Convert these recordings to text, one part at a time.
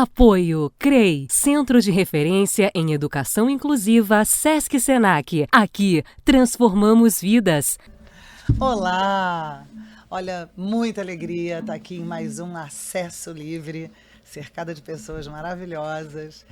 Apoio CREI, Centro de Referência em Educação Inclusiva Sesc Senac. Aqui, transformamos vidas. Olá! Olha, muita alegria estar aqui em mais um Acesso Livre, cercada de pessoas maravilhosas.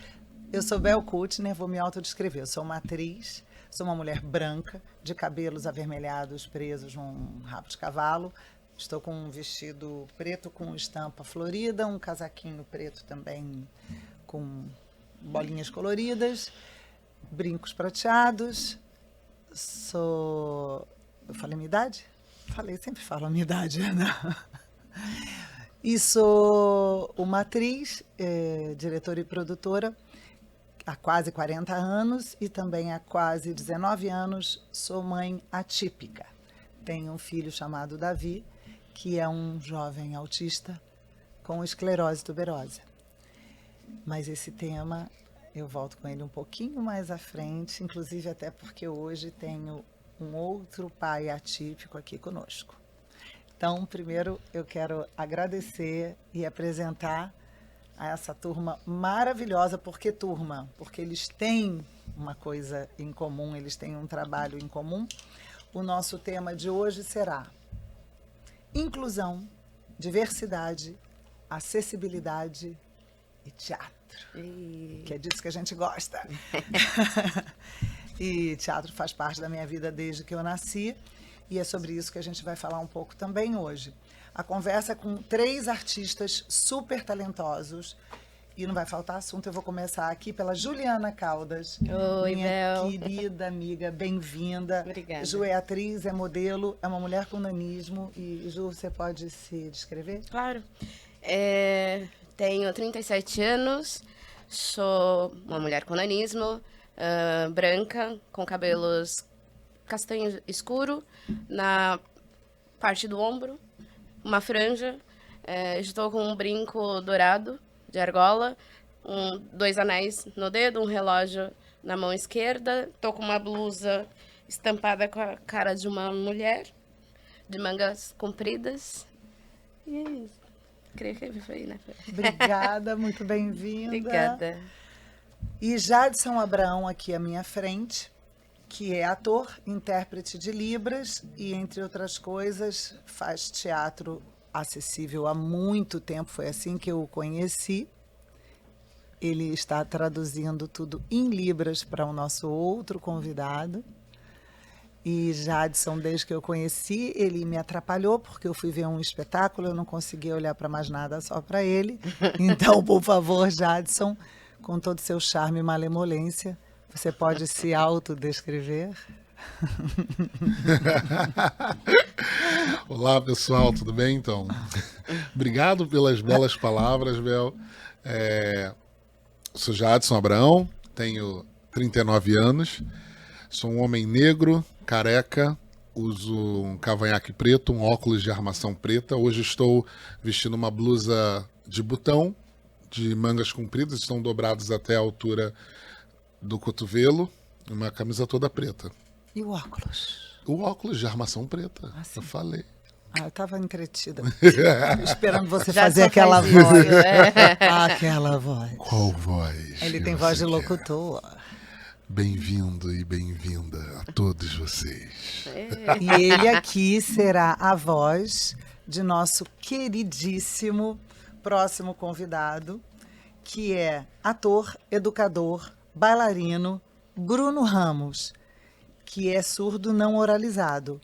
Eu sou Bel Kutner, vou me autodescrever. Eu sou uma atriz, sou uma mulher branca, de cabelos avermelhados presos num rabo de cavalo. Estou com um vestido preto com estampa florida, um casaquinho preto também com bolinhas coloridas, brincos prateados. Eu falei minha idade? Falei, sempre falo a minha idade, né? E sou uma atriz, diretora e produtora há quase 40 anos e também há quase 19 anos sou mãe atípica. Tenho um filho chamado Davi, que é um jovem autista com esclerose tuberosa. Mas esse tema eu volto com ele um pouquinho mais à frente, inclusive até porque hoje tenho um outro pai atípico aqui conosco. Então, primeiro eu quero agradecer e apresentar a essa turma maravilhosa. Por que turma? Porque eles têm uma coisa em comum, eles têm um trabalho em comum. O nosso tema de hoje será inclusão, diversidade, acessibilidade e teatro. Que é disso que a gente gosta. E teatro faz parte da minha vida desde que eu nasci. E é sobre isso que a gente vai falar um pouco também hoje. A conversa é com 3 artistas super talentosos. E não vai faltar assunto, eu vou começar aqui pela Juliana Caldas. Oi, minha Bel. querida amiga, bem-vinda. Obrigada. Ju é atriz, é modelo, é uma mulher com nanismo. E, Ju, você pode se descrever? Claro. Tenho 37 anos, sou uma mulher com nanismo, branca, com cabelos castanho escuro, na parte do ombro, uma franja. Estou com um brinco dourado de argola, 2 anéis no dedo, um relógio na mão esquerda. Estou com uma blusa estampada com a cara de uma mulher, de mangas compridas. E é isso. Creio que foi, né? Obrigada, muito bem-vinda. Obrigada. E Jadson Abraão aqui à minha frente, que é ator, intérprete de Libras e, entre outras coisas, faz teatro acessível há muito tempo. Foi assim que eu o conheci. Ele está traduzindo tudo em Libras para o nosso outro convidado. E Jadson, desde que eu conheci, ele me atrapalhou, porque eu fui ver um espetáculo, eu não conseguia olhar para mais nada, só para ele. Então, por favor, Jadson, com todo o seu charme e malemolência, você pode se autodescrever? Olá, pessoal, tudo bem? Então, obrigado pelas belas palavras, Bel. Sou Jadson Abraão, tenho 39 anos, sou um homem negro, careca, uso um cavanhaque preto, um óculos de armação preta. Hoje estou vestindo uma blusa de botão, de mangas compridas, estão dobrados até a altura do cotovelo, uma camisa toda preta. E o óculos? O óculos de armação preta, eu falei. Eu estava entretida, esperando você Já fazer só aquela faz voz. isso, Aquela voz. Qual voz? Ele tem você voz de quer? locutor. Bem-vindo e bem-vinda a todos vocês. E ele aqui será a voz de nosso queridíssimo próximo convidado, que é ator, educador, bailarino, Bruno Ramos, que é surdo não oralizado.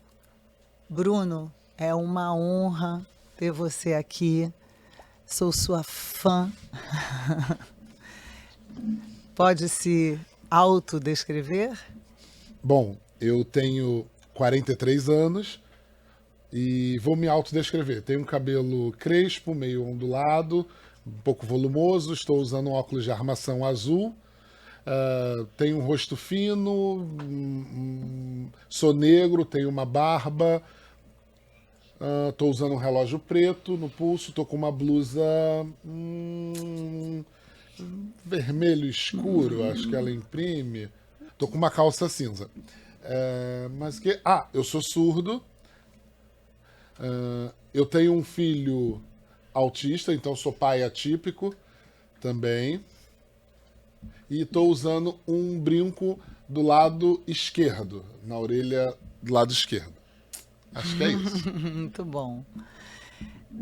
Bruno, é uma honra ter você aqui. Sou sua fã. Pode se autodescrever? Bom, eu tenho 43 anos e vou me autodescrever. Tenho um cabelo crespo, meio ondulado, um pouco volumoso, estou usando um óculos de armação azul, tenho um rosto fino, sou negro, tenho uma barba, estou usando um relógio preto no pulso, estou com uma blusa vermelho escuro, acho que ela imprime. Tô com uma calça cinza. Eu sou surdo. Eu tenho um filho autista, então sou pai atípico. também. E estou usando um brinco do lado esquerdo, na orelha do lado esquerdo. Acho que é isso. Muito bom.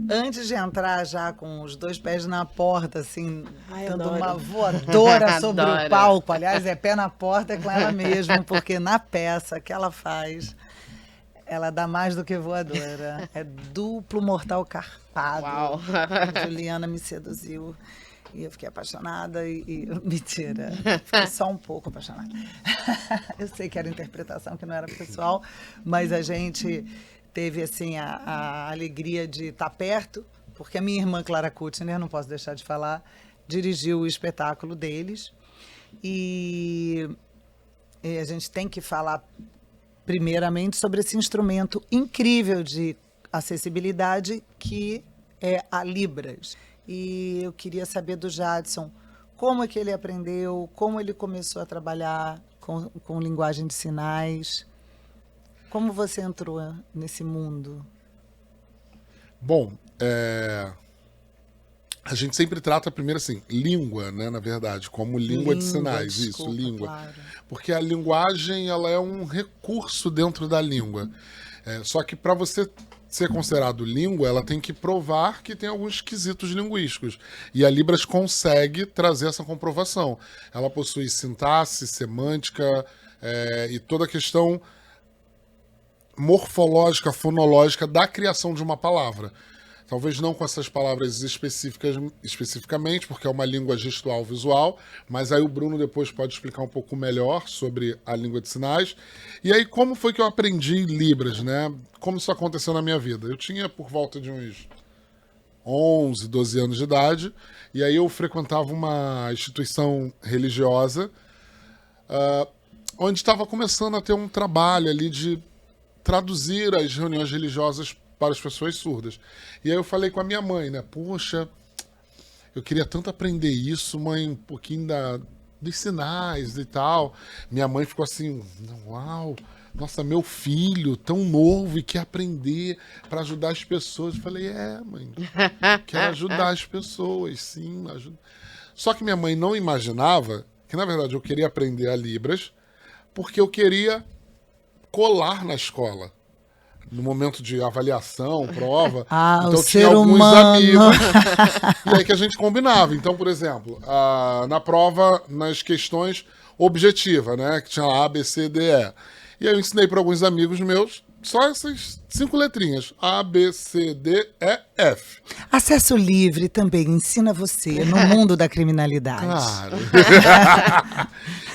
Antes de entrar já com os 2 pés na porta, assim, Ai, dando adoro. uma voadora sobre Adoro. o palco. Aliás, é pé na porta é com ela mesmo, porque na peça que ela faz, ela dá mais do que voadora. É duplo mortal carpado. Uau. Juliana me seduziu. E eu fiquei apaixonada Mentira, fiquei só um pouco apaixonada. Eu sei que era interpretação, que não era pessoal, mas a gente teve, assim, a alegria de estar perto, porque a minha irmã Clara Kuttner, não posso deixar de falar, dirigiu o espetáculo deles. E a gente tem que falar, primeiramente, sobre esse instrumento incrível de acessibilidade que é a Libras. E eu queria saber do Jadson como é que ele aprendeu, como ele começou a trabalhar com linguagem de sinais. Como você entrou nesse mundo? Bom, a gente sempre trata primeiro assim, língua, né, na verdade, como língua de sinais, desculpa, isso, língua. claro. Porque a linguagem, ela é um recurso dentro da língua. Só que para você ser considerado língua, ela tem que provar que tem alguns quesitos linguísticos. E a Libras consegue trazer essa comprovação. Ela possui sintaxe, semântica e toda a questão morfológica, fonológica da criação de uma palavra. Talvez não com essas palavras especificamente, porque é uma língua gestual visual, mas aí o Bruno depois pode explicar um pouco melhor sobre a língua de sinais. E aí, como foi que eu aprendi Libras, né? Como isso aconteceu na minha vida? Eu tinha por volta de uns 11, 12 anos de idade, e aí eu frequentava uma instituição religiosa, onde estava começando a ter um trabalho ali de traduzir as reuniões religiosas para as pessoas surdas. E aí eu falei com a minha mãe, né? Poxa, eu queria tanto aprender isso, mãe, um pouquinho dos sinais e tal. Minha mãe ficou assim, uau, nossa, meu filho tão novo e quer aprender para ajudar as pessoas. Eu falei, mãe, quero ajudar as pessoas, sim. Só que minha mãe não imaginava que, na verdade, eu queria aprender a Libras porque eu queria colar na escola. No momento de avaliação, prova. Então tinha alguns amigos. E aí que a gente combinava. Então, por exemplo, na prova, nas questões objetivas, né? Que tinha lá A, B, C, D, E. E aí eu ensinei para alguns amigos meus só essas 5 letrinhas. A, B, C, D, E, F. Acesso Livre também ensina você no mundo da criminalidade. Claro.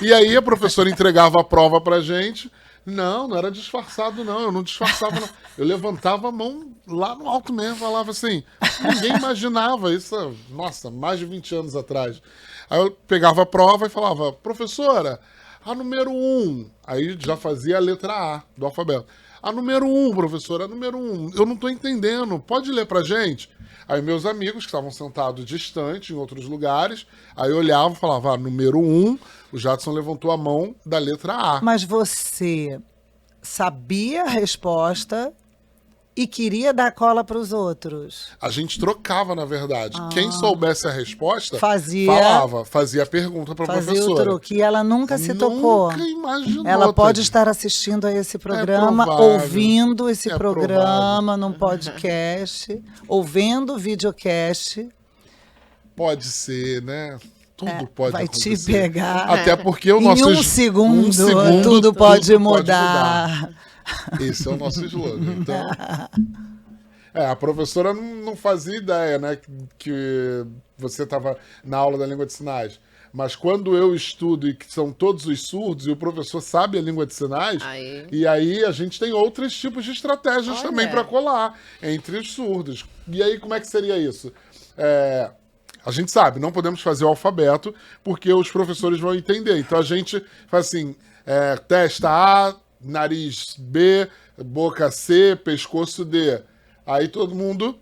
E aí a professora entregava a prova pra gente. Não era disfarçado, não. Eu não disfarçava, não. Eu levantava a mão lá no alto mesmo, falava assim. Ninguém imaginava isso, nossa, mais de 20 anos atrás. Aí eu pegava a prova e falava, professora, a número 1. Aí já fazia a letra A do alfabeto. A número 1, professora, a número 1. Eu não estou entendendo, pode ler pra gente? Aí meus amigos, que estavam sentados distante, em outros lugares, aí eu olhava e falava, número 1, o Jadson levantou a mão da letra A. Mas você sabia a resposta e queria dar cola para os outros? A gente trocava, na verdade. Quem soubesse a resposta, fazia a pergunta para a professora. Fazia o truque. E ela nunca se tocou. Nunca imaginou. Ela pode estar assistindo a esse programa, ouvindo esse programa num podcast, ouvindo o videocast. Pode ser, né? Tudo pode vai acontecer. Te pegar. Até porque o em nosso... um segundo, tudo pode mudar. Esse é o nosso slogan. Então, a professora não fazia ideia, né, que você estava na aula da língua de sinais. Mas quando eu estudo e que são todos os surdos e o professor sabe a língua de sinais, e aí a gente tem outros tipos de estratégias também para colar entre os surdos. E aí como é que seria isso? A gente sabe, não podemos fazer o alfabeto porque os professores vão entender. Então a gente faz assim, testa A, nariz B, boca C, pescoço D. Aí todo mundo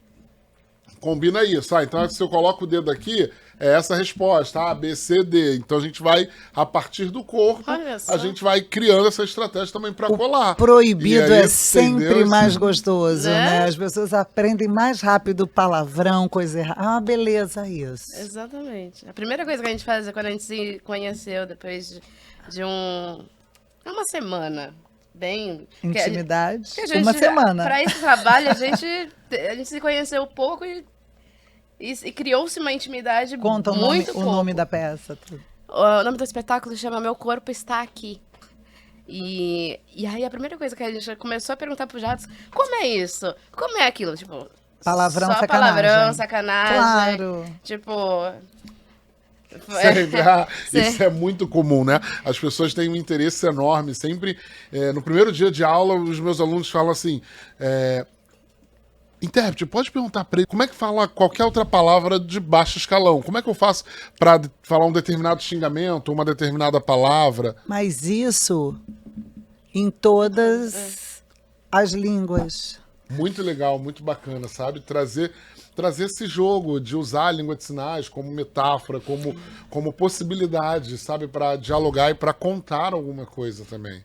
combina isso. Então se eu coloco o dedo aqui, é essa a resposta, A, B, C, D. Então a gente vai, a partir do corpo, Olha só. a gente vai criando essa estratégia também para colar. Proibido E aí, é sempre entendeu? mais gostoso, Né? né? As pessoas aprendem mais rápido palavrão, coisa errada. Ah, beleza, isso. Exatamente. A primeira coisa que a gente faz é quando a gente se conheceu depois de uma semana. Bem. Intimidade. que a gente, Uma semana. Para esse trabalho, a gente se conheceu pouco e criou-se uma intimidade Conta muito o pouco. nome da peça. Tudo. O nome do espetáculo chama Meu Corpo Está Aqui. E aí a primeira coisa que a gente começou a perguntar pro Jadson, como é isso? Como é aquilo? Tipo, Palavrão, só sacanagem. palavrão, sacanagem. Claro. Tipo... Sempre. Isso é muito comum, né? As pessoas têm um interesse enorme. Sempre, no primeiro dia de aula, os meus alunos falam assim... intérprete, pode perguntar para ele como é que fala qualquer outra palavra de baixo escalão? Como é que eu faço para falar um determinado xingamento, uma determinada palavra? Mas isso em todas as línguas. Muito legal, muito bacana, sabe? Trazer esse jogo de usar a língua de sinais como metáfora, como possibilidade, sabe? Para dialogar e para contar alguma coisa também.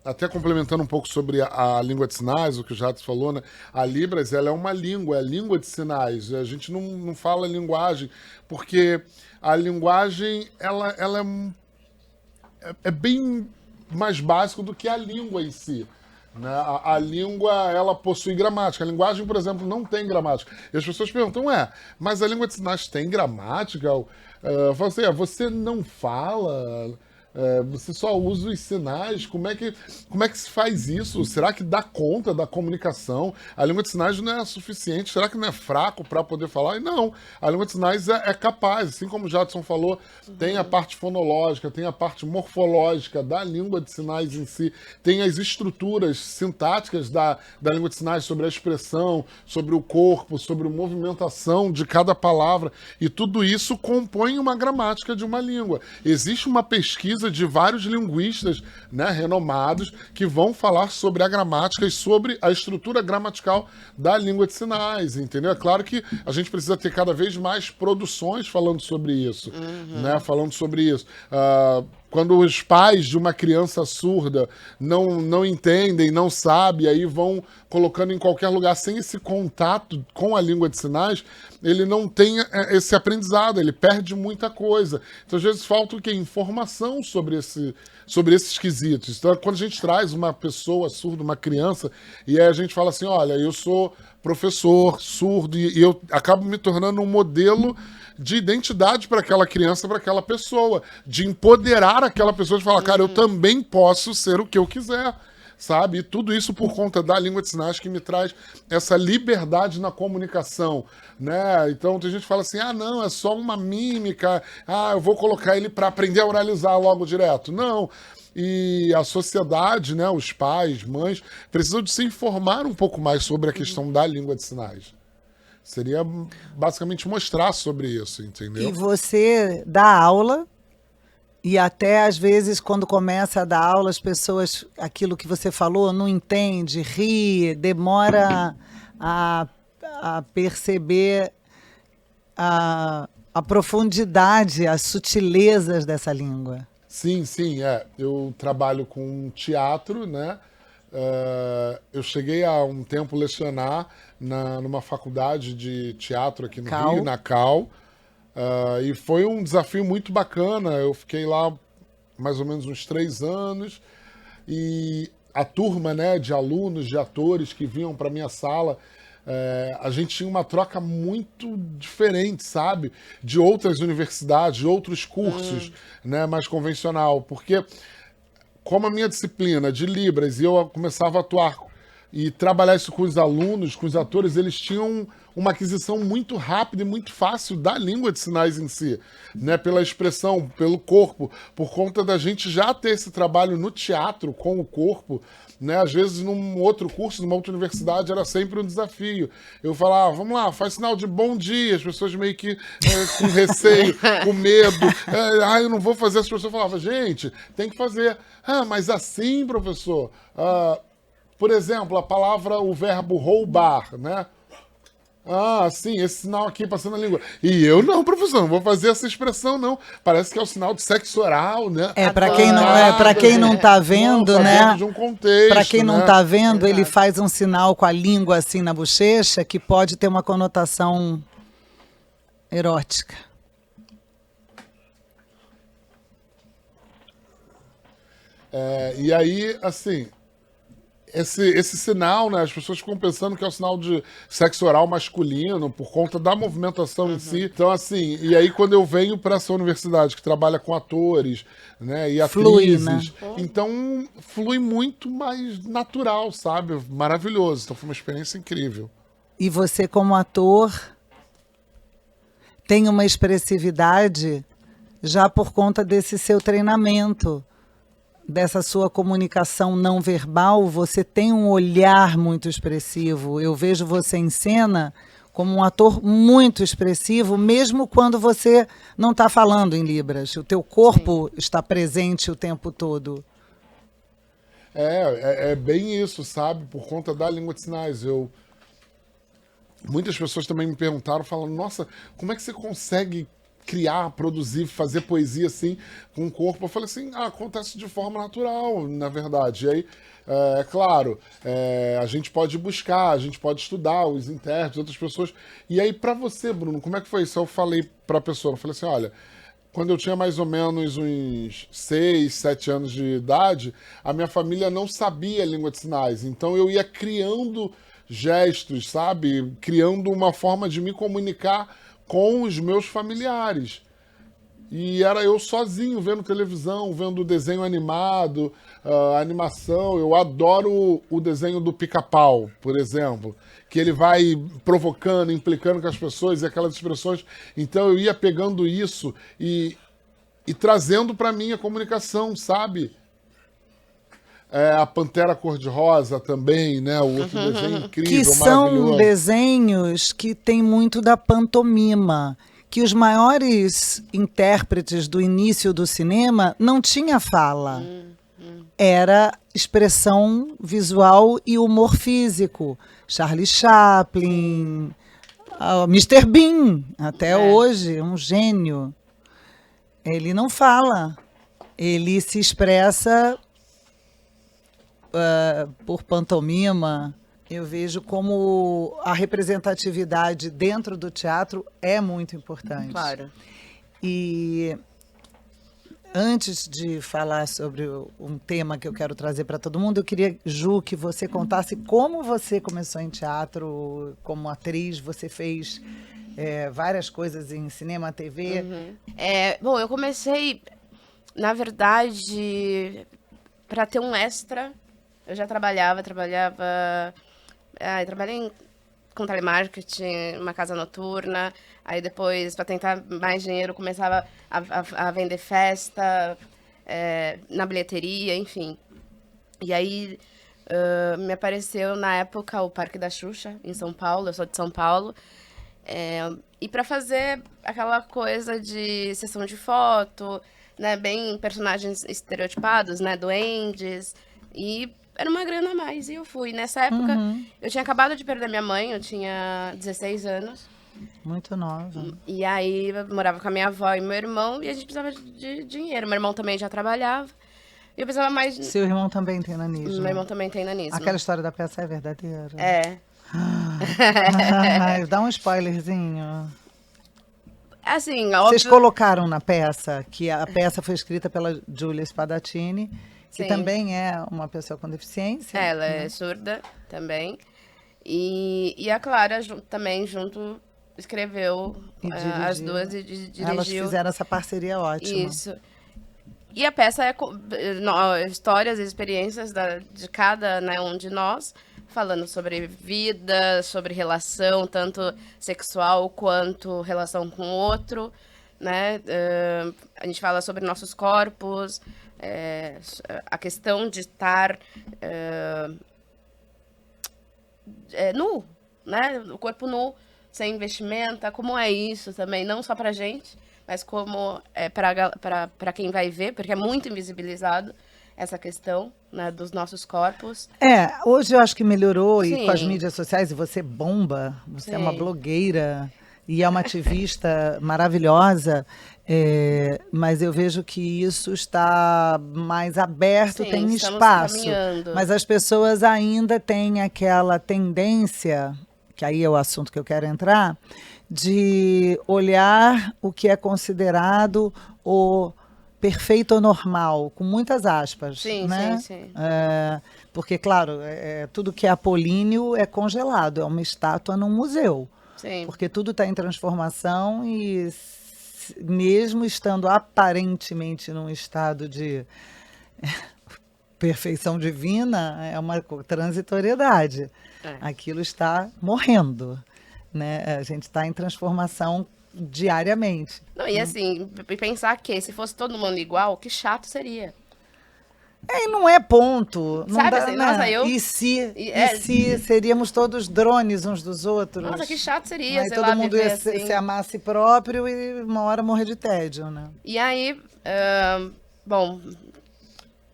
Até complementando um pouco sobre a língua de sinais, o que o Jadson falou, né? A Libras, ela é uma língua, é a língua de sinais. A gente não fala linguagem, porque a linguagem, ela é bem mais básico do que a língua em si. Né? A língua, ela possui gramática. A linguagem, por exemplo, não tem gramática. E as pessoas perguntam, mas a língua de sinais tem gramática? Eu falo assim, você não fala... você só usa os sinais, como é que se faz isso? Será que dá conta da comunicação? A língua de sinais não é suficiente? Será que não é fraco para poder falar? E não, a língua de sinais é capaz, assim como o Jadson falou, tem a parte fonológica, tem a parte morfológica da língua de sinais em si, tem as estruturas sintáticas da língua de sinais sobre a expressão, sobre o corpo, sobre a movimentação de cada palavra, e tudo isso compõe uma gramática de uma língua. Existe uma pesquisa de vários linguistas, né, renomados que vão falar sobre a gramática e sobre a estrutura gramatical da língua de sinais, entendeu? É claro que a gente precisa ter cada vez mais produções falando sobre isso, né? Falando sobre isso. Quando os pais de uma criança surda não entendem, não sabem, aí vão colocando em qualquer lugar sem esse contato com a língua de sinais, ele não tem esse aprendizado, ele perde muita coisa. Então, às vezes, falta o quê? Informação sobre esses quesitos. Então, quando a gente traz uma pessoa surda, uma criança, e aí a gente fala assim, olha, eu sou professor surdo, e eu acabo me tornando um modelo de identidade para aquela criança, para aquela pessoa, de empoderar aquela pessoa, de falar, cara, eu também posso ser o que eu quiser, sabe? E tudo isso por conta da língua de sinais que me traz essa liberdade na comunicação, né? Então tem gente que fala assim, não, é só uma mímica, eu vou colocar ele para aprender a oralizar logo direto. Não. E a sociedade, né, os pais, mães, precisam de se informar um pouco mais sobre a questão da língua de sinais. Seria basicamente mostrar sobre isso, entendeu? E você dá aula, e até às vezes quando começa a dar aula, as pessoas, aquilo que você falou, não entende, ri, demora a perceber a profundidade, as sutilezas dessa língua. Sim, eu trabalho com teatro, né? Eu cheguei há um tempo lecionar numa faculdade de teatro aqui no Rio, na Cal, e foi um desafio muito bacana. Eu fiquei lá mais ou menos uns 3 anos, e a turma, né, de alunos, de atores que vinham para minha sala, a gente tinha uma troca muito diferente, sabe? De outras universidades, de outros cursos, né, mais convencional, porque como a minha disciplina de Libras, e eu começava a atuar e trabalhar isso com os alunos, com os atores, eles tinham uma aquisição muito rápida e muito fácil da língua de sinais em si, né? Pela expressão, pelo corpo, por conta da gente já ter esse trabalho no teatro com o corpo, né? Às vezes num outro curso, numa outra universidade, era sempre um desafio. Eu falava, vamos lá, faz sinal de bom dia, as pessoas meio que com receio, com medo, eu não vou fazer. As pessoas falavam, gente, tem que fazer. Mas assim, professor, por exemplo, o verbo roubar, né? Ah, sim, esse sinal aqui passando a língua. E eu não, professor, não vou fazer essa expressão, não. Parece que é o sinal de sexo oral, né? Para quem não tá vendo, Nossa, né? dentro de um contexto, Para quem não né? tá vendo, ele Exato. faz um sinal com a língua assim na bochecha que pode ter uma conotação erótica. E aí, assim, esse sinal, né? As pessoas ficam pensando que é o sinal de sexo oral masculino por conta da movimentação em si. Então, assim, e aí quando eu venho para essa universidade que trabalha com atores, né? E Flui, atrizes, então flui muito mais natural, sabe? Maravilhoso. Então foi uma experiência incrível. E você, como ator, tem uma expressividade já por conta desse seu treinamento, dessa sua comunicação não verbal. Você tem um olhar muito expressivo. Eu vejo você em cena como um ator muito expressivo, mesmo quando você não está falando em Libras. O teu corpo está presente o tempo todo. É bem isso, sabe? Por conta da língua de sinais. Muitas pessoas também me perguntaram, falando, nossa, como é que você consegue criar, produzir, fazer poesia assim, com o corpo? Eu falei assim, acontece de forma natural, na verdade. E aí, claro, a gente pode buscar, a gente pode estudar os intérpretes, outras pessoas. E aí, pra você, Bruno, como é que foi isso? Eu falei pra pessoa, eu falei assim, olha, quando eu tinha mais ou menos uns 6, 7 anos de idade, a minha família não sabia a língua de sinais. Então eu ia criando gestos, sabe? Criando uma forma de me comunicar com os meus familiares. E era eu sozinho, vendo televisão, vendo desenho animado, animação. Eu adoro o desenho do Pica-Pau, por exemplo, que ele vai provocando, implicando com as pessoas e aquelas expressões. Então eu ia pegando isso e trazendo para mim a comunicação, sabe? A Pantera Cor-de-Rosa também, né? O outro desenho incrível, Que são maravilhoso. desenhos que tem muito da pantomima, que os maiores intérpretes do início do cinema não tinha fala. Era expressão visual e humor físico. Charlie Chaplin, Mr. Bean, até hoje, um gênio. Ele não fala, ele se expressa por pantomima. Eu vejo como a representatividade dentro do teatro é muito importante. Claro. E antes de falar sobre um tema que eu quero trazer para todo mundo, eu queria, Ju, que você contasse como você começou em teatro, como atriz. Você fez várias coisas em cinema, TV. Bom, eu comecei, na verdade, para ter um extra. Eu já trabalhei com telemarketing, uma casa noturna. Aí depois, para tentar mais dinheiro, começava a vender festa, na bilheteria, enfim. E aí me apareceu na época o Parque da Xuxa, em São Paulo. Eu sou de São Paulo. E para fazer aquela coisa de sessão de foto, né, bem personagens estereotipados, né, duendes, e era uma grana a mais, e eu fui. Nessa época, eu tinha acabado de perder minha mãe, eu tinha 16 anos. Muito nova. E aí, eu morava com a minha avó e meu irmão, e a gente precisava de dinheiro. Meu irmão também já trabalhava, e eu precisava mais... Seu irmão também tem nanismo. Meu irmão também tem nanismo. Aquela história da peça é verdadeira? É. Dá um spoilerzinho. Assim, óbvio... Vocês colocaram na peça que a peça foi escrita pela Giulia Spadatini, que Sim. também é uma pessoa com deficiência. Ela é surda também. E a Clara também junto escreveu E as dirigiu. duas e dirigiu. Elas fizeram essa parceria ótima. Isso. E a peça é histórias e experiências de cada, né, um de nós, falando sobre vida, sobre relação, tanto sexual quanto relação com o outro, né? A gente fala sobre nossos corpos, a questão de estar nu, né? O corpo nu, sem vestimenta, como é isso também, não só pra gente, mas como para quem vai ver, porque é muito invisibilizado essa questão, né, dos nossos corpos. Hoje eu acho que melhorou e Sim. com as mídias sociais, e você bomba, você é uma Sim. blogueira e é uma ativista maravilhosa, mas eu vejo que isso está mais aberto, Sim, tem estamos espaço. caminhando. Mas as pessoas ainda têm aquela tendência, que aí é o assunto que eu quero entrar, de olhar o que é considerado o perfeito ou normal, com muitas aspas, Sim, né? sim. Porque, claro, tudo que é apolíneo é congelado, é uma estátua num museu. Sim. Porque tudo está em transformação e, mesmo estando aparentemente num estado de perfeição divina, é uma transitoriedade. Aquilo está morrendo, né? A gente está em transformação diariamente. Não, e assim, pensar que se fosse todo mundo igual, que chato seria. E não é ponto. Não Sabe, dá, assim, né? nossa, eu- E se, e- e se seríamos todos drones uns dos outros? Nossa, que chato seria, Aí sei todo lá, mundo viver ia assim. se amar a si próprio e uma hora morrer de tédio, né? E aí, bom,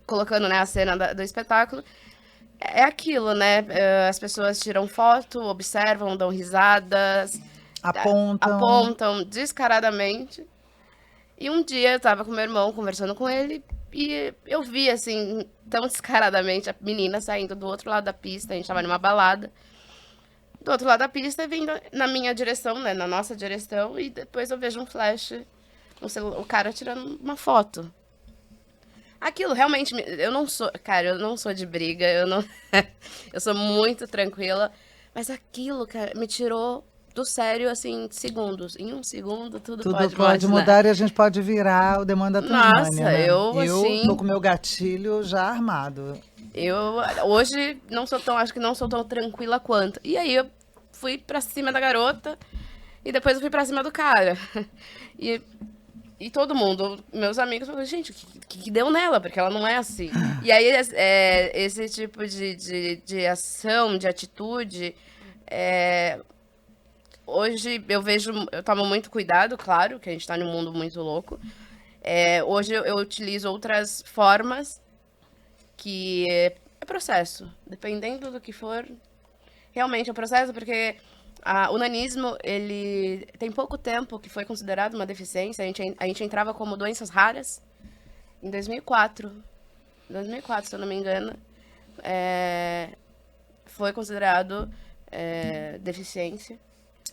colocando, né, a cena do espetáculo, é aquilo, né? As pessoas tiram foto, observam, dão risadas, apontam descaradamente. E um dia eu tava com meu irmão conversando com ele e eu vi, assim, tão descaradamente a menina saindo do outro lado da pista. A gente tava numa balada. Do outro lado da pista, vindo na minha direção, né? Na nossa direção. E depois eu vejo um flash, o cara tirando uma foto. Aquilo realmente, eu não sou de briga, eu sou muito tranquila, mas aquilo, cara, me tirou do sério, assim, segundos. Em um segundo, tudo pode mudar e a gente pode virar o demônio da Tasmânia, Nossa, né? eu, assim- tô com meu gatilho já armado. Eu, hoje, acho que não sou tão tranquila quanto. E aí, eu fui pra cima da garota, e depois eu fui pra cima do cara. E todo mundo, meus amigos, falaram, gente, o que deu nela? Porque ela não é assim. E aí, esse tipo de ação, de atitude, hoje eu tomo muito cuidado, claro, que a gente tá num mundo muito louco. Hoje eu utilizo outras formas, que é processo. Dependendo do que for, realmente é processo, porque... o nanismo, ele tem pouco tempo que foi considerado uma deficiência. A gente entrava como doenças raras em 2004. 2004, se eu não me engano, foi considerado deficiência.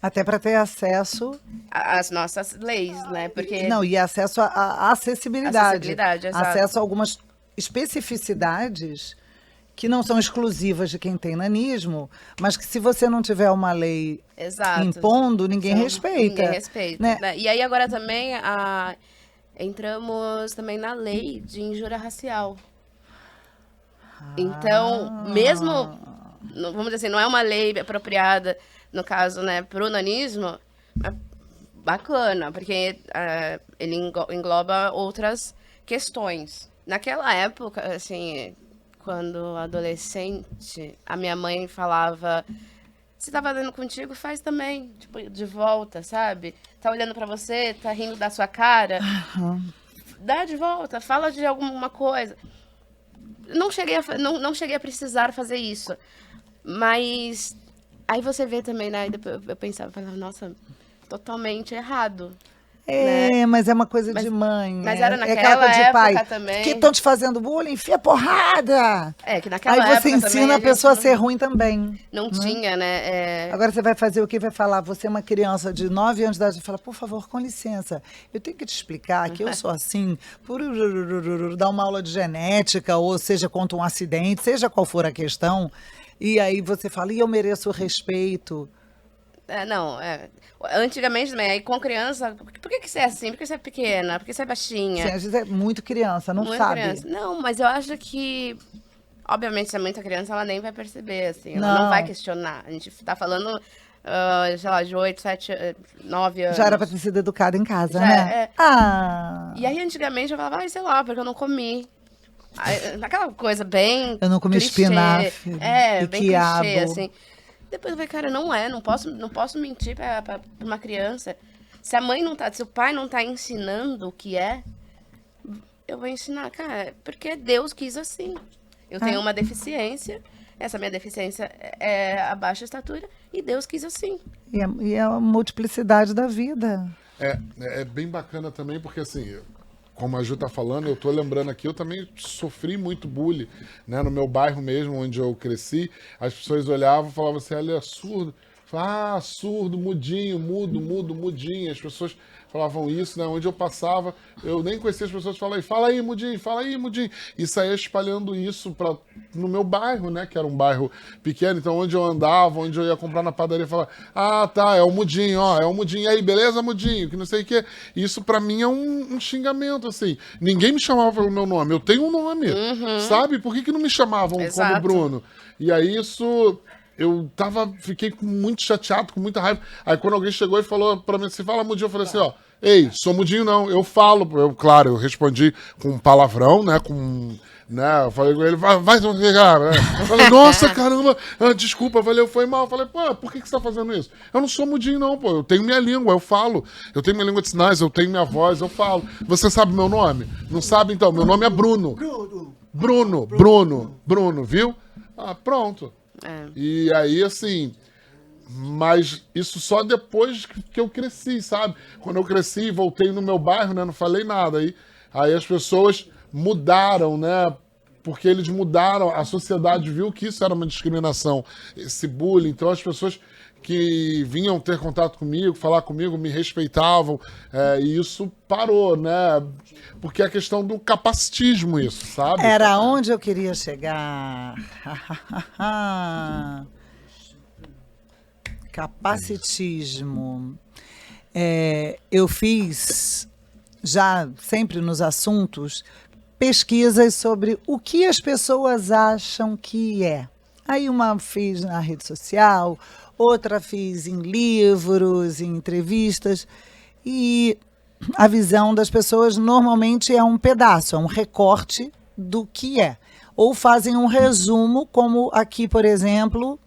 Até para ter acesso... Às nossas leis, né? Porque... Não, e acesso à acessibilidade. Acessibilidade, exato. Acesso a algumas especificidades que não são exclusivas de quem tem nanismo, mas que se você não tiver uma lei Exato. impondo, ninguém respeita. Ninguém respeita. Né? E aí agora também entramos também na lei de injúria racial. Então, mesmo, vamos dizer assim, não é uma lei apropriada, no caso, né, pro nanismo, é bacana, porque ele engloba outras questões. Naquela época, assim... Quando adolescente, a minha mãe falava, se tá fazendo contigo, faz também, tipo, de volta, sabe? Tá olhando pra você, tá rindo da sua cara, dá de volta, fala de alguma coisa. Não cheguei a precisar fazer isso, mas aí você vê também, né? Eu pensava, nossa, totalmente errado. Né? Mas é uma coisa de mãe. Mas era naquela aquela coisa de época pai. também. Que estão te fazendo bullying, enfia porrada. Que naquela Aí época você ensina também a pessoa a gente ser ruim também. não tinha, né? Agora você vai fazer o quê? Vai falar, você é uma criança de 9 anos de idade, e fala, por favor, com licença, eu tenho que te explicar que eu sou assim, por dar uma aula de genética, ou seja, contra um acidente, seja qual for a questão, e aí você fala, e eu mereço o respeito. Antigamente também, aí com criança, por que você é assim? Por que você é pequena? Por que você é baixinha? Sim, às vezes é muito criança, não Muito sabe. criança. Não, mas eu acho que, obviamente, se é muita criança, ela nem vai perceber, assim, ela Não. não vai questionar. A gente tá falando, sei lá, de 8, 7, 9 anos. Já era pra ter sido educada em casa, Já né? E aí, antigamente, eu falava, sei lá, porque eu não comi. Aquela coisa bem Eu não comi clichê. espinafre e Bem quiabo. clichê, assim. Depois eu falei, cara, não posso mentir pra uma criança. Se a mãe não tá, se o pai não tá ensinando o que é, eu vou ensinar, cara, porque Deus quis assim. Eu tenho uma deficiência, essa minha deficiência é a baixa estatura, e Deus quis assim. E é a multiplicidade da vida. É bem bacana também, porque assim, como a Ju tá falando, eu tô lembrando aqui, eu também sofri muito bullying, né? No meu bairro mesmo, onde eu cresci, as pessoas olhavam e falavam assim, ele é surdo. Ah, surdo, mudinho, mudinho. As pessoas falavam isso, né? Onde eu passava, eu nem conhecia as pessoas, fala aí, mudinho. E saía espalhando isso no meu bairro, né? Que era um bairro pequeno, então onde eu andava, onde eu ia comprar na padaria, falava, ah, tá, é o mudinho, ó, é o mudinho. E aí, beleza, mudinho? Que não sei o quê. Isso pra mim é um xingamento, assim. Ninguém me chamava pelo meu nome, eu tenho um nome, sabe? Por que não me chamavam Exato. como Bruno? E aí isso... Fiquei muito chateado, com muita raiva. Aí quando alguém chegou e falou pra mim assim, fala mudinho, eu falei assim, ó, ei, sou mudinho não, eu falo. Claro, eu respondi com um palavrão, né, eu falei com ele, vai pegar, né? Eu falei, nossa, caramba, desculpa, valeu, foi mal. Eu falei, pô, por que você tá fazendo isso? Eu não sou mudinho não, pô, eu tenho minha língua, eu falo. Eu tenho minha língua de sinais, eu tenho minha voz, eu falo. Você sabe meu nome? Não sabe então? Meu nome é Bruno. Bruno, viu? Ah, pronto. E aí, assim, mas isso só depois que eu cresci, sabe? Quando eu cresci, voltei no meu bairro, né? Não falei nada. Aí as pessoas mudaram, né? Porque eles mudaram, a sociedade viu que isso era uma discriminação, esse bullying. Então as pessoas que vinham ter contato comigo, falar comigo, me respeitavam, e isso parou, né? Porque é a questão do capacitismo, isso, sabe? Era onde eu queria chegar. Capacitismo. Eu fiz, já sempre nos assuntos, pesquisas sobre o que as pessoas acham que é. Aí uma fiz na rede social, outra fiz em livros, em entrevistas, e a visão das pessoas normalmente é um pedaço, é um recorte do que é. Ou fazem um resumo, como aqui, por exemplo,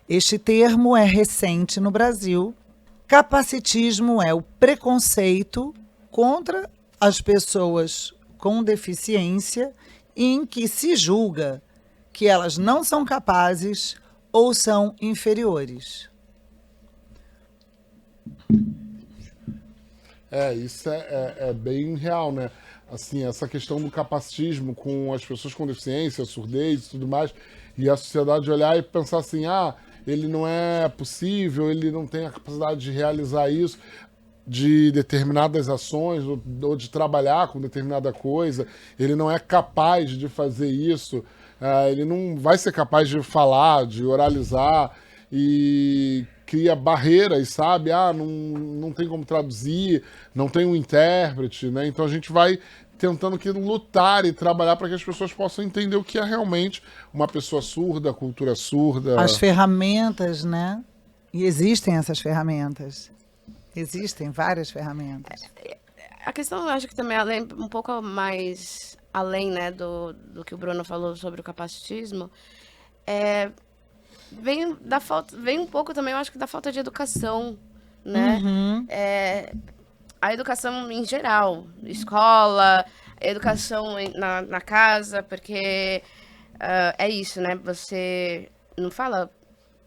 este termo é recente no Brasil. Capacitismo é o preconceito contra as pessoas com deficiência em que se julga que elas não são capazes ou são inferiores. Isso é bem real, né? Assim, essa questão do capacitismo com as pessoas com deficiência, surdez e tudo mais, e a sociedade olhar e pensar assim, ele não é possível, ele não tem a capacidade de realizar isso, de determinadas ações, ou de trabalhar com determinada coisa, ele não é capaz de fazer isso, ele não vai ser capaz de falar, de oralizar, e cria barreiras, sabe? Não tem como traduzir, não tem um intérprete, né? Então a gente vai tentando lutar e trabalhar para que as pessoas possam entender o que é realmente uma pessoa surda, a cultura surda. As ferramentas, né? E existem essas ferramentas. Existem várias ferramentas. A questão, eu acho que também um pouco mais além, né, do que o Bruno falou sobre o capacitismo, vem um pouco também, eu acho que da falta de educação, né? A educação em geral, escola, educação na casa, porque é isso, né? Você não fala...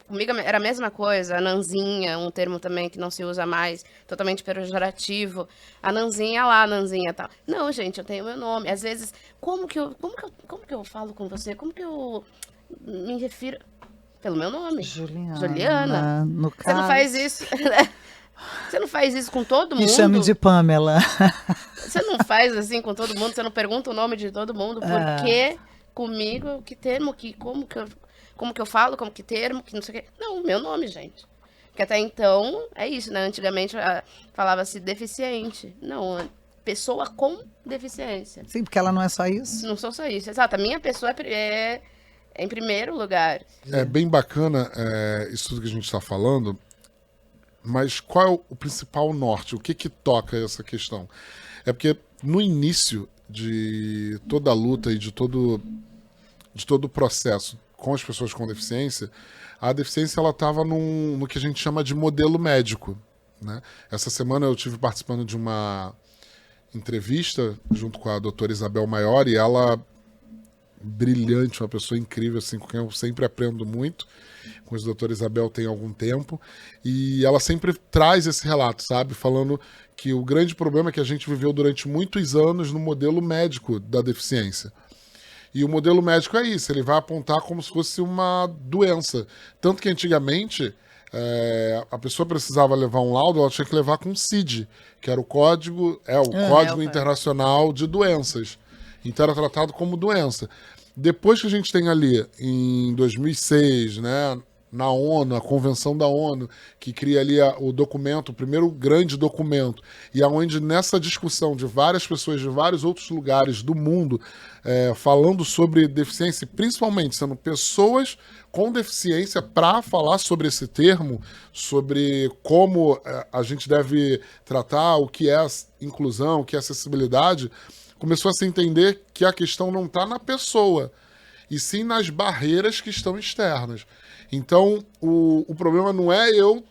Comigo era a mesma coisa, a nanzinha, um termo também que não se usa mais, totalmente pejorativo. A nanzinha lá, a nanzinha tal. Não, gente, eu tenho meu nome. Às vezes, como que eu falo com você? Como que eu me refiro... Pelo meu nome. Juliana. No caso. Você não faz isso. Você não faz isso com todo mundo? Me chame de Pamela. Você não faz assim com todo mundo? Você não pergunta o nome de todo mundo? Por que comigo? Que termo? Como que eu falo? Como que termo? Que não sei o quê. Não, meu nome, gente. Porque até então, é isso, né? Antigamente falava-se deficiente. Não, pessoa com deficiência. Sim, porque ela não é só isso. Não sou só isso. Exato. A minha pessoa é em primeiro lugar. É bem bacana isso tudo que a gente está falando, mas qual é o principal norte? O que toca essa questão? É porque no início de toda a luta e de todo o processo com as pessoas com deficiência, a deficiência ela estava no que a gente chama de modelo médico, né? Essa semana eu estive participando de uma entrevista junto com a doutora Isabel Maior e ela brilhante, uma pessoa incrível, assim, com quem eu sempre aprendo muito. Com a doutora Isabel tem algum tempo. E ela sempre traz esse relato, sabe? Falando que o grande problema é que a gente viveu durante muitos anos no modelo médico da deficiência. E o modelo médico é isso, ele vai apontar como se fosse uma doença. Tanto que antigamente a pessoa precisava levar um laudo, ela tinha que levar com o CID, que era o Código Internacional de Doenças. Então era tratado como doença. Depois que a gente tem ali, em 2006, né, na ONU, a Convenção da ONU, que cria ali o documento, o primeiro grande documento, e aonde nessa discussão de várias pessoas de vários outros lugares do mundo, falando sobre deficiência, principalmente sendo pessoas com deficiência, para falar sobre esse termo, sobre como a gente deve tratar o que é inclusão, o que é acessibilidade, começou a se entender que a questão não está na pessoa, e sim nas barreiras que estão externas. Então, o problema não é eu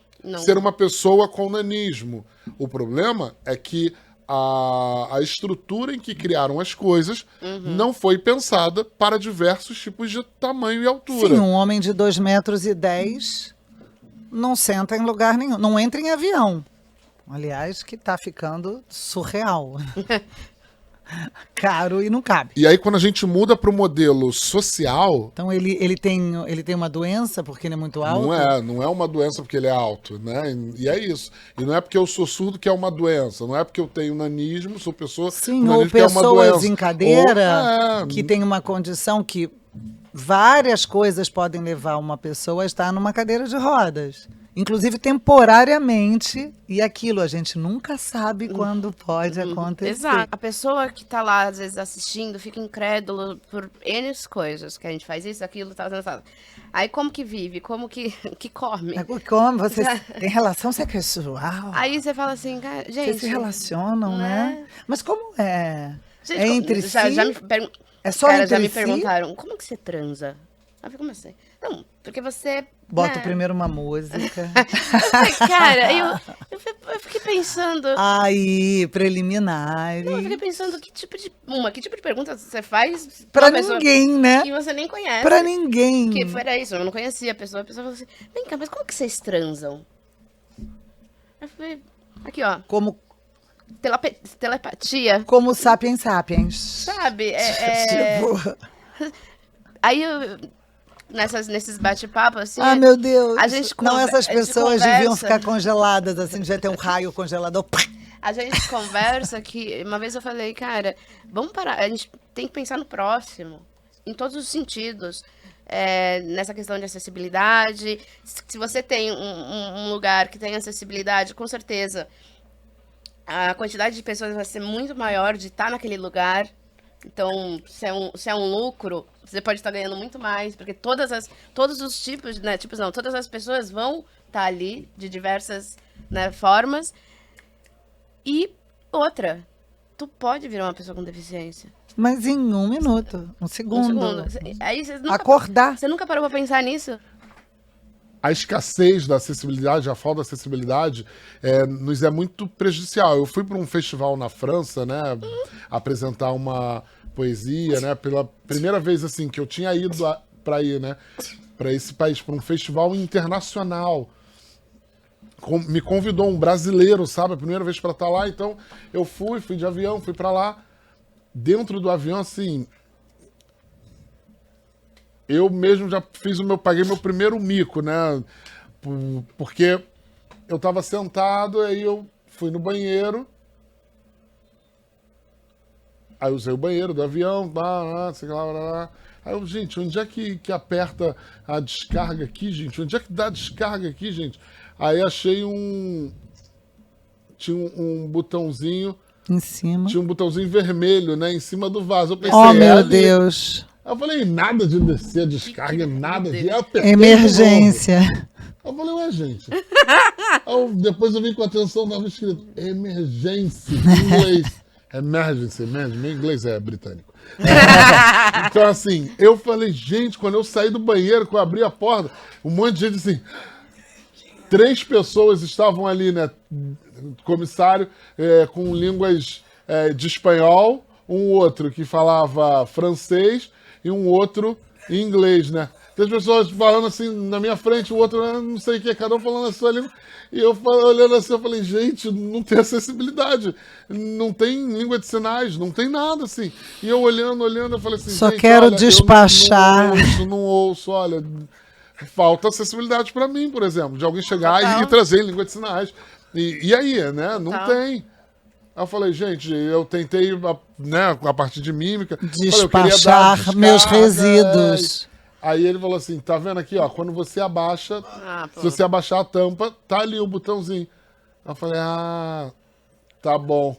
ser uma pessoa com nanismo. O problema é que a estrutura em que criaram as coisas não foi pensada para diversos tipos de tamanho e altura. Sim, um homem de 2,10 metros não senta em lugar nenhum, não entra em avião. Aliás, que está ficando surreal. Caro e não cabe. E aí, quando a gente muda para o modelo social... Então, ele tem uma doença porque ele é muito alto? Não é uma doença porque ele é alto, né? E é isso. E não é porque eu sou surdo que é uma doença. Não é porque eu tenho nanismo, sou pessoa... Sim, ou pessoas em cadeira que tem uma condição que várias coisas podem levar uma pessoa a estar numa cadeira de rodas. Inclusive temporariamente, e aquilo a gente nunca sabe quando pode acontecer. Exato. A pessoa que tá lá, às vezes, assistindo, fica incrédulo por N coisas, que a gente faz isso, aquilo, tal. Aí como que vive? Como que come? Como? Vocês têm relação sexual? Aí você fala assim, cara, gente... Vocês se relacionam, né? Mas como é? Gente, é entre si? É só cara, entre já me si? perguntaram, como que você transa? Eu falei, como assim? Não, porque você... Bota primeiro uma música. Cara, eu fiquei pensando... Aí, preliminares. Eu fiquei pensando que tipo de pergunta você faz pra ninguém, né? Que você nem conhece. Pra ninguém. Que era isso, eu não conhecia a pessoa falou assim, vem cá, mas como que vocês transam? Eu falei, aqui ó. Como... Telepatia. Como Sapiens Sapiens. Sabe? Tipo... Aí nesses bate-papos, assim... Ah, meu Deus! A gente não, essas pessoas deviam ficar congeladas, assim, devia ter um raio congelador. A gente conversa que... Uma vez eu falei, cara, vamos parar, a gente tem que pensar no próximo, em todos os sentidos. Nessa questão de acessibilidade. Se você tem um lugar que tem acessibilidade, com certeza, a quantidade de pessoas vai ser muito maior de estar naquele lugar. Então, se é um lucro, você pode estar ganhando muito mais, porque todos os tipos, né, todas as pessoas vão estar ali de diversas, né, formas. E outra, tu pode virar uma pessoa com deficiência. Mas em 1 minuto, um segundo. Aí Acordar. Você nunca parou pra pensar nisso? A escassez da acessibilidade, a falta da acessibilidade nos é muito prejudicial. Eu fui para um festival na França, né, apresentar uma poesia, né, pela primeira vez assim que eu tinha ido para ir, né, para esse país, para um festival internacional. Me convidou um brasileiro, sabe, a primeira vez para estar lá, então eu fui de avião, fui para lá. Dentro do avião, assim, eu mesmo já paguei meu primeiro mico, né? Porque eu tava sentado, aí eu fui no banheiro. Aí eu usei o banheiro do avião, sei lá. Aí eu, gente, onde é que aperta a descarga aqui, gente? Onde é que dá a descarga aqui, gente? Aí achei tinha um botãozinho. Em cima. Tinha um botãozinho vermelho, né? Em cima do vaso. Eu pensei, oh, meu Deus. Eu falei, nada de descer a descarga, nada de... Emergência. Eu falei, ué, gente. Depois eu vi com atenção, estava escrito emergência, em inglês. Emergency, meu inglês é britânico. Então, assim, eu falei, gente, quando eu saí do banheiro, que eu abri a porta, um monte de gente, assim... 3 pessoas estavam ali, né? Comissário, com línguas de espanhol, um outro que falava francês, e um outro em inglês, né? Tem as pessoas falando assim na minha frente, o outro não sei o que, cada um falando a sua língua. E eu olhando assim, eu falei, gente, não tem acessibilidade, não tem língua de sinais, não tem nada assim. E eu olhando, eu falei assim, Só gente, quero olha, despachar. eu não ouço, olha, falta acessibilidade para mim, por exemplo, de alguém chegar Total. e trazer língua de sinais. E aí, né? Não Total. tem. Aí eu falei, gente, eu tentei, né, a partir de mímica. Despachar meus resíduos. Aí ele falou assim, tá vendo aqui, ó, quando você abaixa, Pô. se você abaixar a tampa, tá ali o botãozinho. Aí eu falei, tá bom.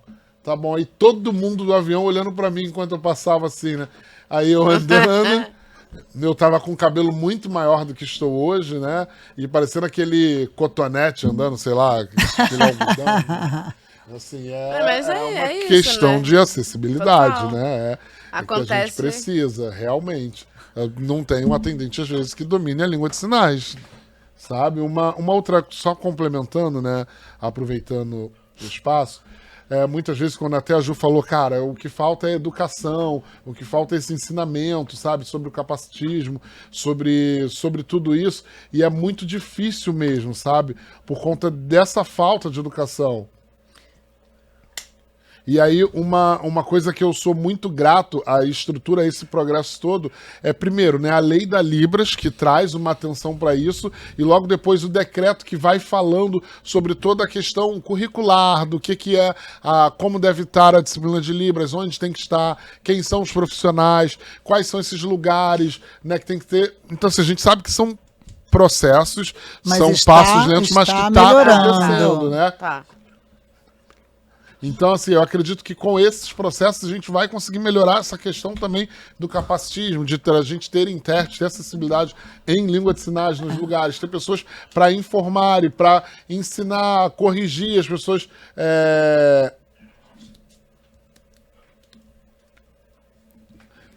E todo mundo do avião olhando pra mim enquanto eu passava assim, né? Aí eu andando, eu tava com o cabelo muito maior do que estou hoje, né? E parecendo aquele cotonete andando, sei lá, aquele algodão. Assim, Mas uma é isso, questão né? de acessibilidade, Total. né? É que a gente Acontece. precisa, realmente. Não tem um atendente, às vezes, que domine a língua de sinais, sabe? Uma outra, só complementando, né? Aproveitando o espaço, muitas vezes, quando até a Ju falou, cara, o que falta é educação, o que falta é esse ensinamento, sabe? Sobre o capacitismo, sobre tudo isso. E é muito difícil mesmo, sabe? Por conta dessa falta de educação. E aí, uma coisa que eu sou muito grato à estrutura, a esse progresso todo, é, primeiro, né, a lei da Libras, que traz uma atenção para isso, e logo depois o decreto que vai falando sobre toda a questão curricular, do que é, como deve estar a disciplina de Libras, onde tem que estar, quem são os profissionais, quais são esses lugares, né, que tem que ter. Então, assim, a gente sabe que são processos, Mas são está- passos lentos, mas que está está melhorando. acontecendo, né? Tá. Então, assim, eu acredito que com esses processos a gente vai conseguir melhorar essa questão também do capacitismo, de a gente ter intérprete, ter acessibilidade em língua de sinais nos lugares, ter pessoas para informar e para ensinar, corrigir as pessoas.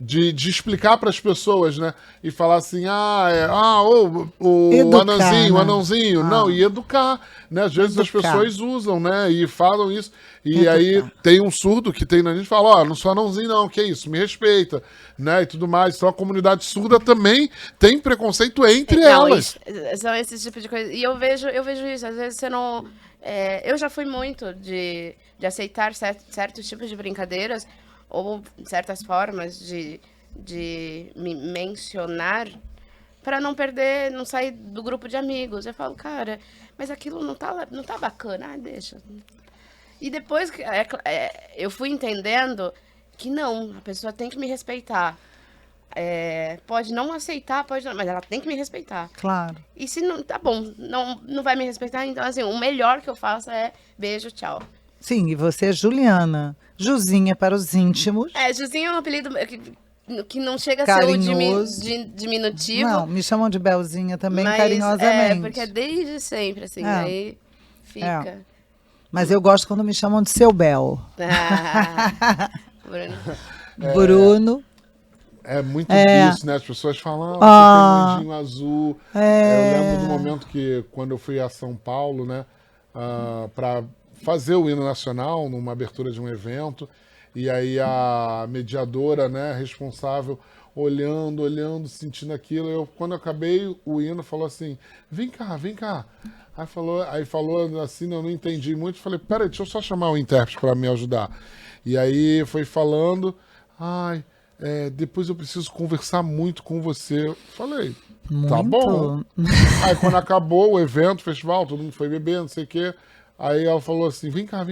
De explicar para as pessoas, né? E falar assim, o Educar, anãozinho, né? o anãozinho. Não, e educar, né? Às vezes Educar. as pessoas usam, né? E falam isso. E Educar. aí tem um surdo que tem na gente e fala, ó, não sou anãozinho não, que isso, me respeita, né? E tudo mais. Então a comunidade surda também tem preconceito entre Não, elas. são esses tipos de coisas. E eu vejo isso. Às vezes você não. Eu já fui muito de aceitar certos tipos de brincadeiras ou certas formas de me mencionar para não perder, não sair do grupo de amigos. Eu falo, cara, mas aquilo não tá bacana. Deixa. E depois que eu fui entendendo que não, a pessoa tem que me respeitar. Pode não aceitar, mas ela tem que me respeitar. Claro. E se não, tá bom, não vai me respeitar, então assim, o melhor que eu faço é beijo, tchau. Sim, e você é Juliana. Juzinha para os íntimos. Juzinho é um apelido que não chega a ser o Carinhoso. diminutivo. Não, me chamam de Belzinha também, mas carinhosamente. porque é desde sempre, assim, É. aí fica. Mas eu gosto quando me chamam de seu Bel. Bruno. Bruno. É muito É. disso, né? As pessoas falam, você tem um anjinho azul. É. Eu lembro do momento que, quando eu fui a São Paulo, né, para fazer o hino nacional, numa abertura de um evento, e aí a mediadora, né, responsável, olhando, sentindo aquilo. Quando eu acabei o hino, falou assim, vem cá. Aí falou assim, eu não entendi muito, falei, peraí, deixa eu só chamar o intérprete para me ajudar. E aí foi falando, depois eu preciso conversar muito com você. Eu falei, tá Muito. bom. Aí quando acabou o evento, o festival, todo mundo foi beber, não sei o quê. Aí ela falou assim, vem cá.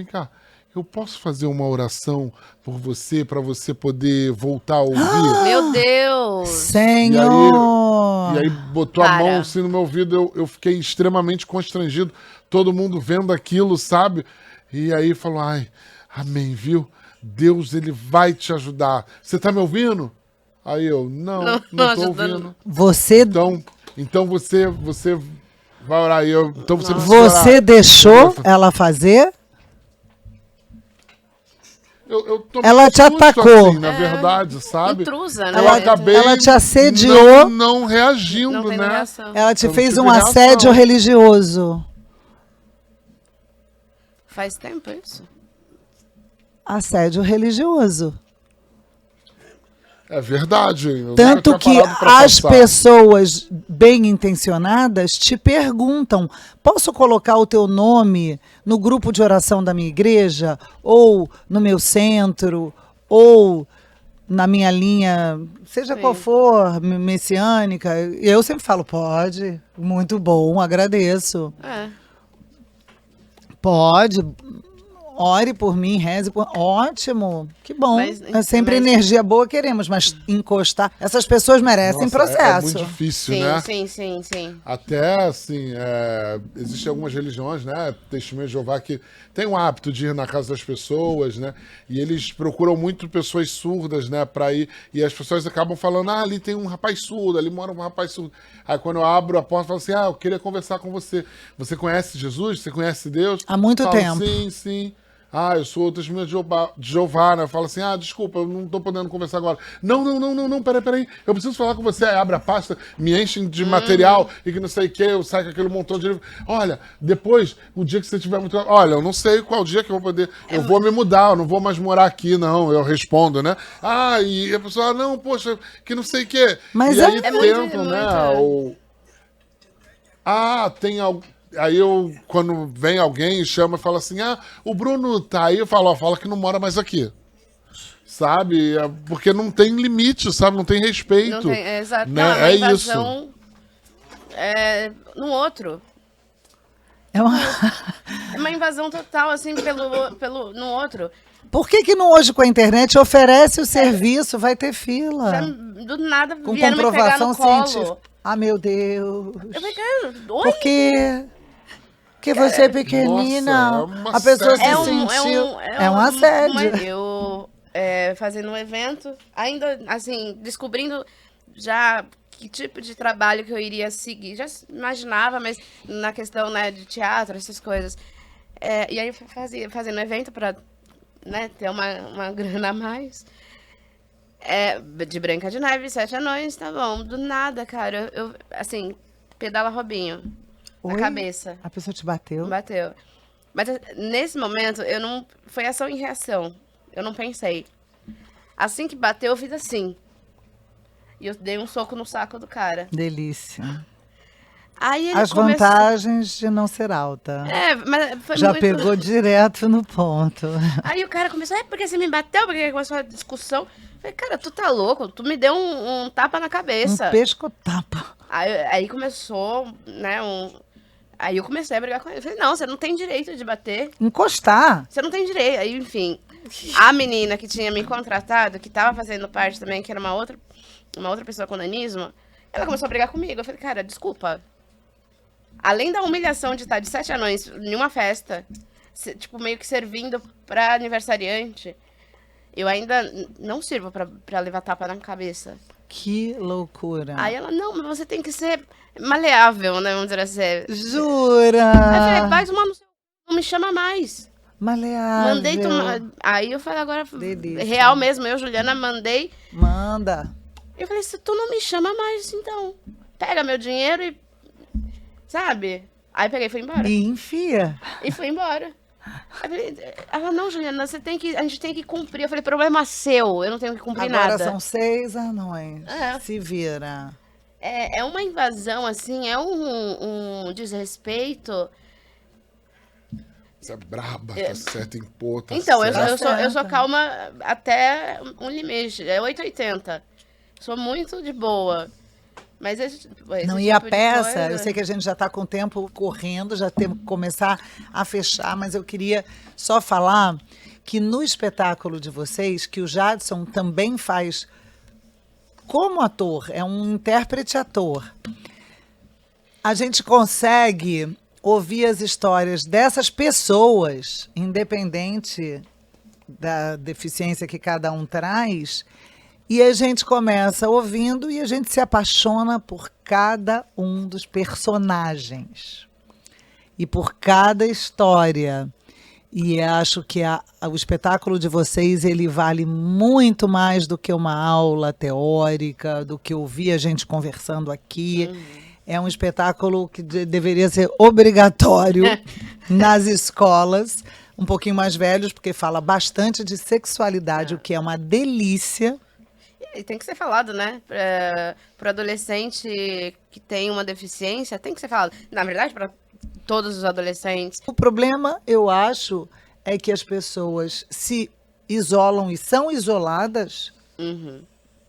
Eu posso fazer uma oração por você, para você poder voltar a ouvir? Meu Deus! Senhor! E aí botou a Cara. mão assim no meu ouvido, eu fiquei extremamente constrangido, todo mundo vendo aquilo, sabe? E aí falou, amém, viu? Deus, ele vai te ajudar. Você tá me ouvindo? Aí eu, não tô ajudando. ouvindo. Você, Então você vai orar. Então você precisa você orar. deixou ela fazer? Eu tô Ela meio te susto, atacou. assim, na verdade, sabe? Intrusa, né? Eu acabei Ela te assediou. não reagindo, Não tem né? reação. Ela te Eu não fez tive um assédio reação. religioso. Faz tempo isso? Assédio religioso. É verdade. Eu Tanto nunca tinha que parado pra as pensar. pessoas bem intencionadas te perguntam: posso colocar o teu nome no grupo de oração da minha igreja? Ou no meu centro? Ou na minha linha, seja qual for, messiânica? E eu sempre falo: pode, muito bom, agradeço. É. Pode. Ore por mim, reze por... Ótimo, que bom. Mas- É sempre mas- energia boa queremos, mas encostar... Essas pessoas merecem Nossa, processo. É muito difícil, Sim, né? sim. Até, assim, existem algumas religiões, né? Testemunho de Jeová que tem o hábito de ir na casa das pessoas, né? E eles procuram muito pessoas surdas, né? Pra ir. E as pessoas acabam falando, ali tem um rapaz surdo, ali mora um rapaz surdo. Aí quando eu abro a porta, eu falo assim, eu queria conversar com você. Você conhece Jesus? Você conhece Deus? Há muito Eu falo, tempo. Sim. Eu sou testemunha de Jeová, né? Eu falo assim, desculpa, eu não tô podendo conversar agora. Não, peraí. Eu preciso falar com você. Aí abre a pasta, me enchem de material e que não sei o que, eu saio com aquele montão de livro. Olha, depois, o dia que você tiver muito... Olha, eu não sei qual dia que eu vou poder... Eu vou me mudar, eu não vou mais morar aqui, não. Eu respondo, né? E a pessoa, não, poxa, que não sei o que. Mas e aí é muito- tentam, né? Tem algo... Aí quando vem alguém e chama e fala assim, o Bruno tá aí, eu falo, fala que não mora mais aqui. Sabe? Porque não tem limite, sabe? Não tem respeito. Não tem, exato. Né? Não, é uma É invasão no outro. É uma... É uma invasão total, assim, no outro. Por que não hoje com a internet oferece o serviço, vai ter fila? Já, do nada Com vieram me pegar comprovação no colo. científica. Meu Deus. Eu falei, cara, oi? Por quê? Porque você é pequenina. Nossa, é uma a pessoa se série. sentiu... É um assédio. Eu fazendo um evento, ainda assim, descobrindo já que tipo de trabalho que eu iria seguir. Já imaginava, mas na questão, né, de teatro, essas coisas. E aí eu fazendo um evento para, né, ter uma grana a mais. De Branca de Neve, 7 anões, tá bom. Do nada, cara, eu assim, pedala Robinho na Oi? cabeça. A pessoa te bateu? Bateu. Mas nesse momento, eu não. Foi ação e reação. Eu não pensei. Assim que bateu, eu fiz assim. E eu dei um soco no saco do cara. Delícia. Aí ele As vantagens de não ser alta. mas foi Já muito... pegou direto no ponto. Aí o cara começou, porque você me bateu? Porque começou a discussão. Eu falei, cara, tu tá louco? Tu me deu um tapa na cabeça. Um pescotapa. Aí começou, né, Aí eu comecei a brigar com ele. Eu falei, não, você não tem direito de bater. Encostar. Você não tem direito. Aí, enfim, a menina que tinha me contratado, que tava fazendo parte também, que era uma outra pessoa com nanismo, ela começou a brigar comigo. Eu falei, cara, desculpa. Além da humilhação de estar de 7 anões em uma festa, tipo, meio que servindo pra aniversariante, eu ainda não sirvo pra levar tapa na cabeça. Que loucura. Aí ela, não, mas você tem que ser maleável, né, vamos dizer assim. Jura? Aí eu falei, vai tomar no seu... Não me chama mais. Maleável. Mandei tomar. Aí eu falei, agora, Delícia. real mesmo, eu, Juliana, mandei. Manda. Eu falei, se tu não me chama mais, então, pega meu dinheiro e... Sabe? Aí peguei e fui embora. E enfia. E fui embora. Aí falei, ela, não, Juliana, a gente tem que cumprir. Eu falei, problema seu, eu não tenho que cumprir Agora nada. são 6 anões. É. Se vira. É uma invasão, assim, é um desrespeito. Você é braba, tá certo em pô, tá Então, certo. eu sou calma até um limite. É 880. Sou muito de boa. Mas esse Não, tipo e a de peça, coisa- eu sei que a gente já está com o tempo correndo, já temos que começar a fechar, mas eu queria só falar que no espetáculo de vocês, que o Jadson também faz como ator, é um intérprete ator, a gente consegue ouvir as histórias dessas pessoas, independente da deficiência que cada um traz, e a gente começa ouvindo e a gente se apaixona por cada um dos personagens e por cada história. E acho que o espetáculo de vocês, ele vale muito mais do que uma aula teórica, do que ouvir a gente conversando aqui. É um espetáculo que deveria ser obrigatório nas escolas, um pouquinho mais velhos, porque fala bastante de sexualidade, o que é uma delícia. E tem que ser falado, né? Para adolescente que tem uma deficiência, tem que ser falado. Na verdade, para todos os adolescentes. O problema, eu acho, é que as pessoas se isolam e são isoladas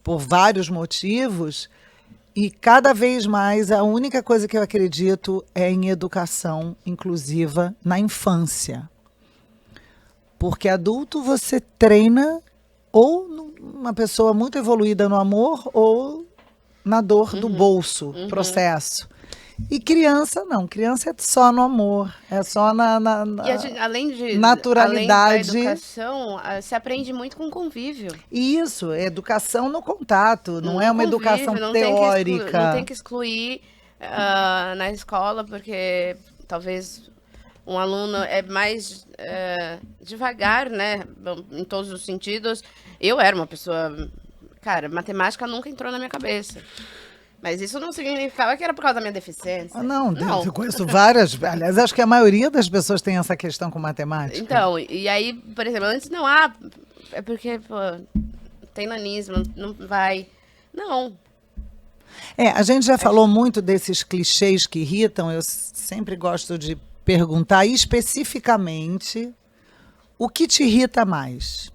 por vários motivos, e cada vez mais a única coisa que eu acredito é em educação inclusiva na infância. Porque adulto você treina ou uma pessoa muito evoluída no amor ou na dor do bolso, processo. E criança, não. Criança é só no amor. É só na naturalidade. Além da educação, se aprende muito com convívio. Isso, é educação no contato. Não é uma Convívio, educação não teórica. Não tem que excluir na escola, porque talvez um aluno é mais devagar, né? Em todos os sentidos. Eu era uma pessoa... Cara, matemática nunca entrou na minha cabeça. Mas isso não significava que era por causa da minha deficiência. Não. Eu conheço várias. Aliás, acho que a maioria das pessoas tem essa questão com matemática. Então, e aí, por exemplo, antes não, é porque, pô, tem nanismo, não vai. Não. A gente já falou muito desses clichês que irritam. Eu sempre gosto de perguntar especificamente o que te irrita mais.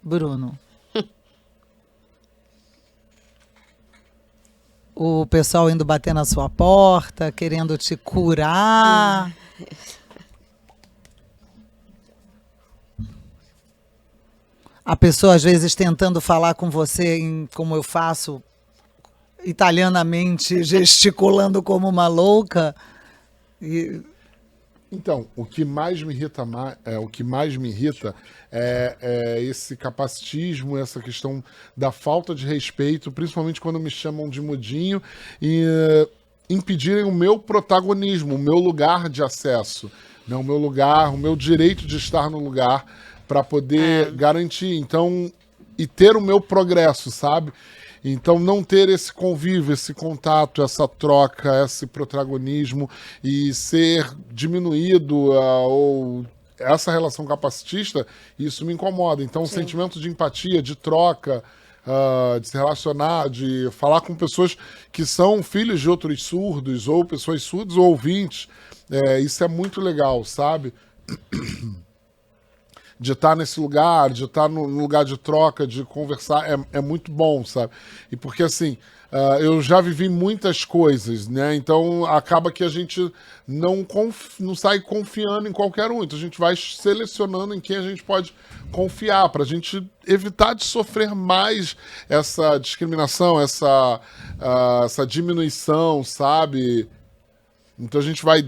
Bruno. O pessoal indo bater na sua porta, querendo te curar. A pessoa, às vezes, tentando falar com você, como eu faço, italianamente, gesticulando como uma louca. Então, o que mais me irrita é esse capacitismo, essa questão da falta de respeito, principalmente quando me chamam de mudinho e impedirem o meu protagonismo, o meu lugar de acesso, né? O meu lugar, o meu direito de estar no lugar para poder garantir, então, e ter o meu progresso, sabe? Então, não ter esse convívio, esse contato, essa troca, esse protagonismo e ser diminuído ou essa relação capacitista, isso me incomoda. Então, o sentimento de empatia, de troca, de se relacionar, de falar com pessoas que são filhos de outros surdos ou pessoas surdas ou ouvintes, isso é muito legal, sabe? De estar nesse lugar, de estar no lugar de troca, de conversar, é muito bom, sabe? E porque, assim, eu já vivi muitas coisas, né? Então, acaba que a gente não sai confiando em qualquer um. Então, a gente vai selecionando em quem a gente pode confiar, para a gente evitar de sofrer mais essa discriminação, essa diminuição, sabe? Então, a gente vai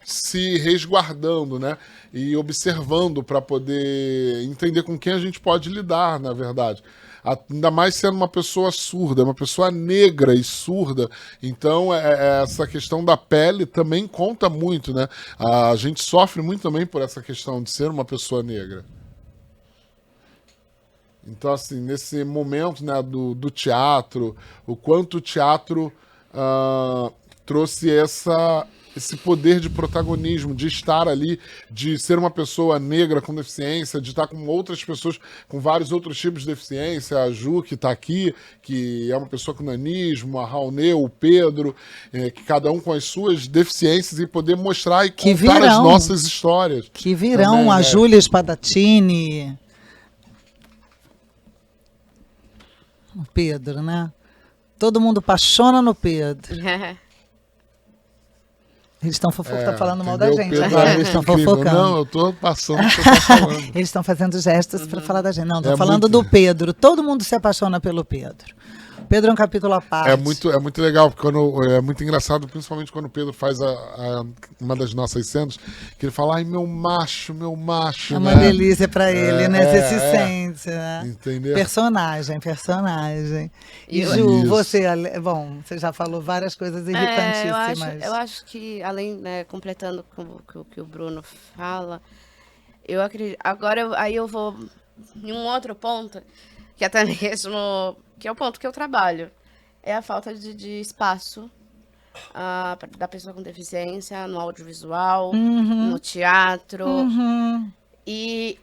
se resguardando, né? E observando para poder entender com quem a gente pode lidar, na verdade. Ainda mais sendo uma pessoa surda, uma pessoa negra e surda. Então, essa questão da pele também conta muito, né? A gente sofre muito também por essa questão de ser uma pessoa negra. Então, assim, nesse momento, né, do teatro, o quanto o teatro trouxe esse poder de protagonismo, de estar ali, de ser uma pessoa negra com deficiência, de estar com outras pessoas com vários outros tipos de deficiência, a Ju, que está aqui, que é uma pessoa com nanismo, a Raonê, o Pedro, que cada um com as suas deficiências, e poder mostrar e contar as nossas histórias. Que virão, também, a Júlia Spadatini, o Pedro, né? Todo mundo apaixona no Pedro. Eles estão falando mal da gente. Agora eles estão fofocando. Não, eu estou passando o que você está falando. Eles estão fazendo gestos para falar da gente. Não, estou falando do Pedro. Todo mundo se apaixona pelo Pedro. Pedro é um capítulo à parte. É muito legal, porque é muito engraçado, principalmente quando o Pedro faz uma das nossas cenas, que ele fala, ai, meu macho. É uma delícia pra ele, né? Você se sente, né? Entendeu? Personagem. E Ju, você já falou várias coisas irritantíssimas. Eu acho que, além, né, completando com o que o Bruno fala, eu acredito. Agora, aí eu vou em um outro ponto, que até mesmo... que é o ponto que eu trabalho, é a falta de espaço da pessoa com deficiência no audiovisual, no teatro. E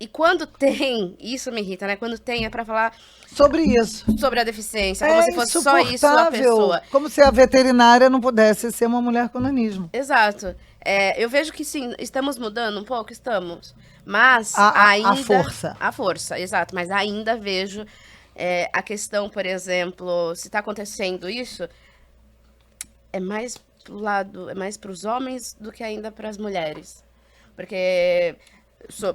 E quando tem, isso me irrita, né? Quando tem é pra falar Sobre isso. sobre a deficiência, como se fosse só isso a insuportável. pessoa. Como se a veterinária não pudesse ser uma mulher com nanismo. Exato. Eu vejo que sim, estamos mudando um pouco, estamos. Mas A ainda... força. A força, exato. Mas ainda vejo a questão, por exemplo, se está acontecendo isso, é mais pro lado, é mais para os homens do que ainda para as mulheres. Porque sou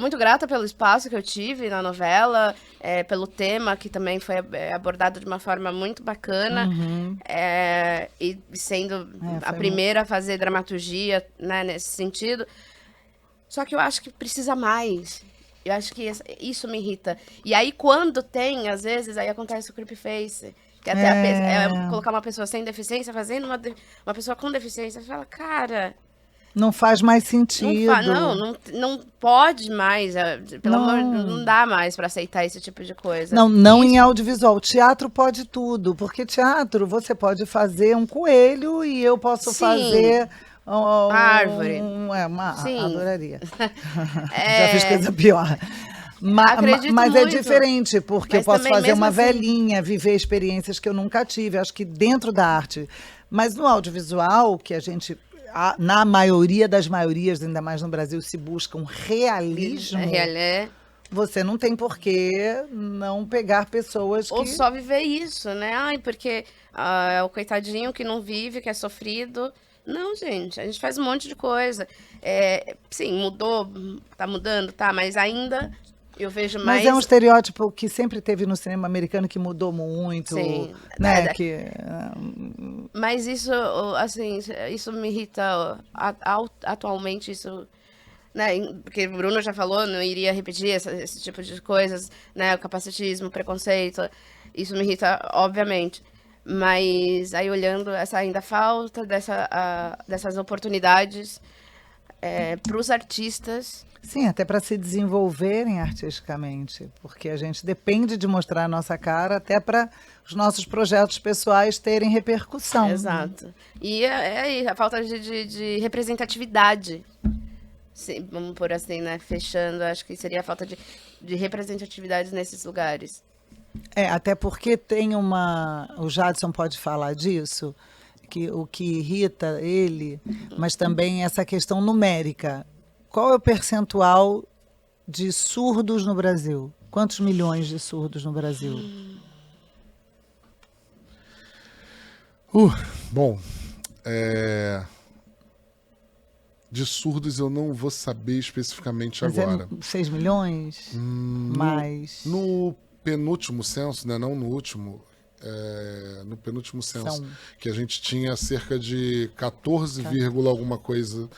muito grata pelo espaço que eu tive na novela, pelo tema que também foi abordado de uma forma muito bacana, e sendo a primeira a fazer dramaturgia, né, nesse sentido. Só que eu acho que precisa mais. Eu acho que isso me irrita. E aí, quando tem, às vezes, aí acontece o creepface. Que até colocar uma pessoa sem deficiência fazendo uma pessoa com deficiência. Você fala, cara... Não faz mais sentido. Não pode mais. Pelo amor, não dá mais para aceitar esse tipo de coisa. Não em audiovisual. Teatro pode tudo. Porque teatro, você pode fazer um coelho e eu posso fazer... árvore. Adoraria. Já fiz coisa pior. Mas é diferente, porque eu posso fazer uma velhinha, viver experiências que eu nunca tive. Acho que dentro da arte. Mas no audiovisual, que a gente, na maioria das maiorias, ainda mais no Brasil, se busca um realismo. Você não tem por que não pegar pessoas que... Ou só viver isso, né? Ai, porque é o coitadinho que não vive, que é sofrido... Não, gente, a gente faz um monte de coisa. Sim, mudou, tá mudando, tá, mas ainda eu vejo mais... Mas é um estereótipo que sempre teve no cinema americano, que mudou muito, sim, né? Mas isso, assim, isso me irrita atualmente, isso... Né, porque o Bruno já falou, não iria repetir esse tipo de coisas, né? O capacitismo, o preconceito, isso me irrita, obviamente. Mas aí olhando essa ainda falta dessas oportunidades para os artistas. Sim, até para se desenvolverem artisticamente, porque a gente depende de mostrar a nossa cara até para os nossos projetos pessoais terem repercussão. Exato. E a falta de representatividade. Sim, vamos por assim, né? Fechando, acho que seria a falta de representatividade nesses lugares. Até porque tem o Jadson pode falar disso, que o que irrita ele, mas também essa questão numérica. Qual é o percentual de surdos no Brasil? Quantos milhões de surdos no Brasil? Bom, de surdos eu não vou saber especificamente agora. 6 milhões? Mais? No penúltimo censo, né, não no último, no penúltimo censo, que a gente tinha cerca de 14, alguma coisa,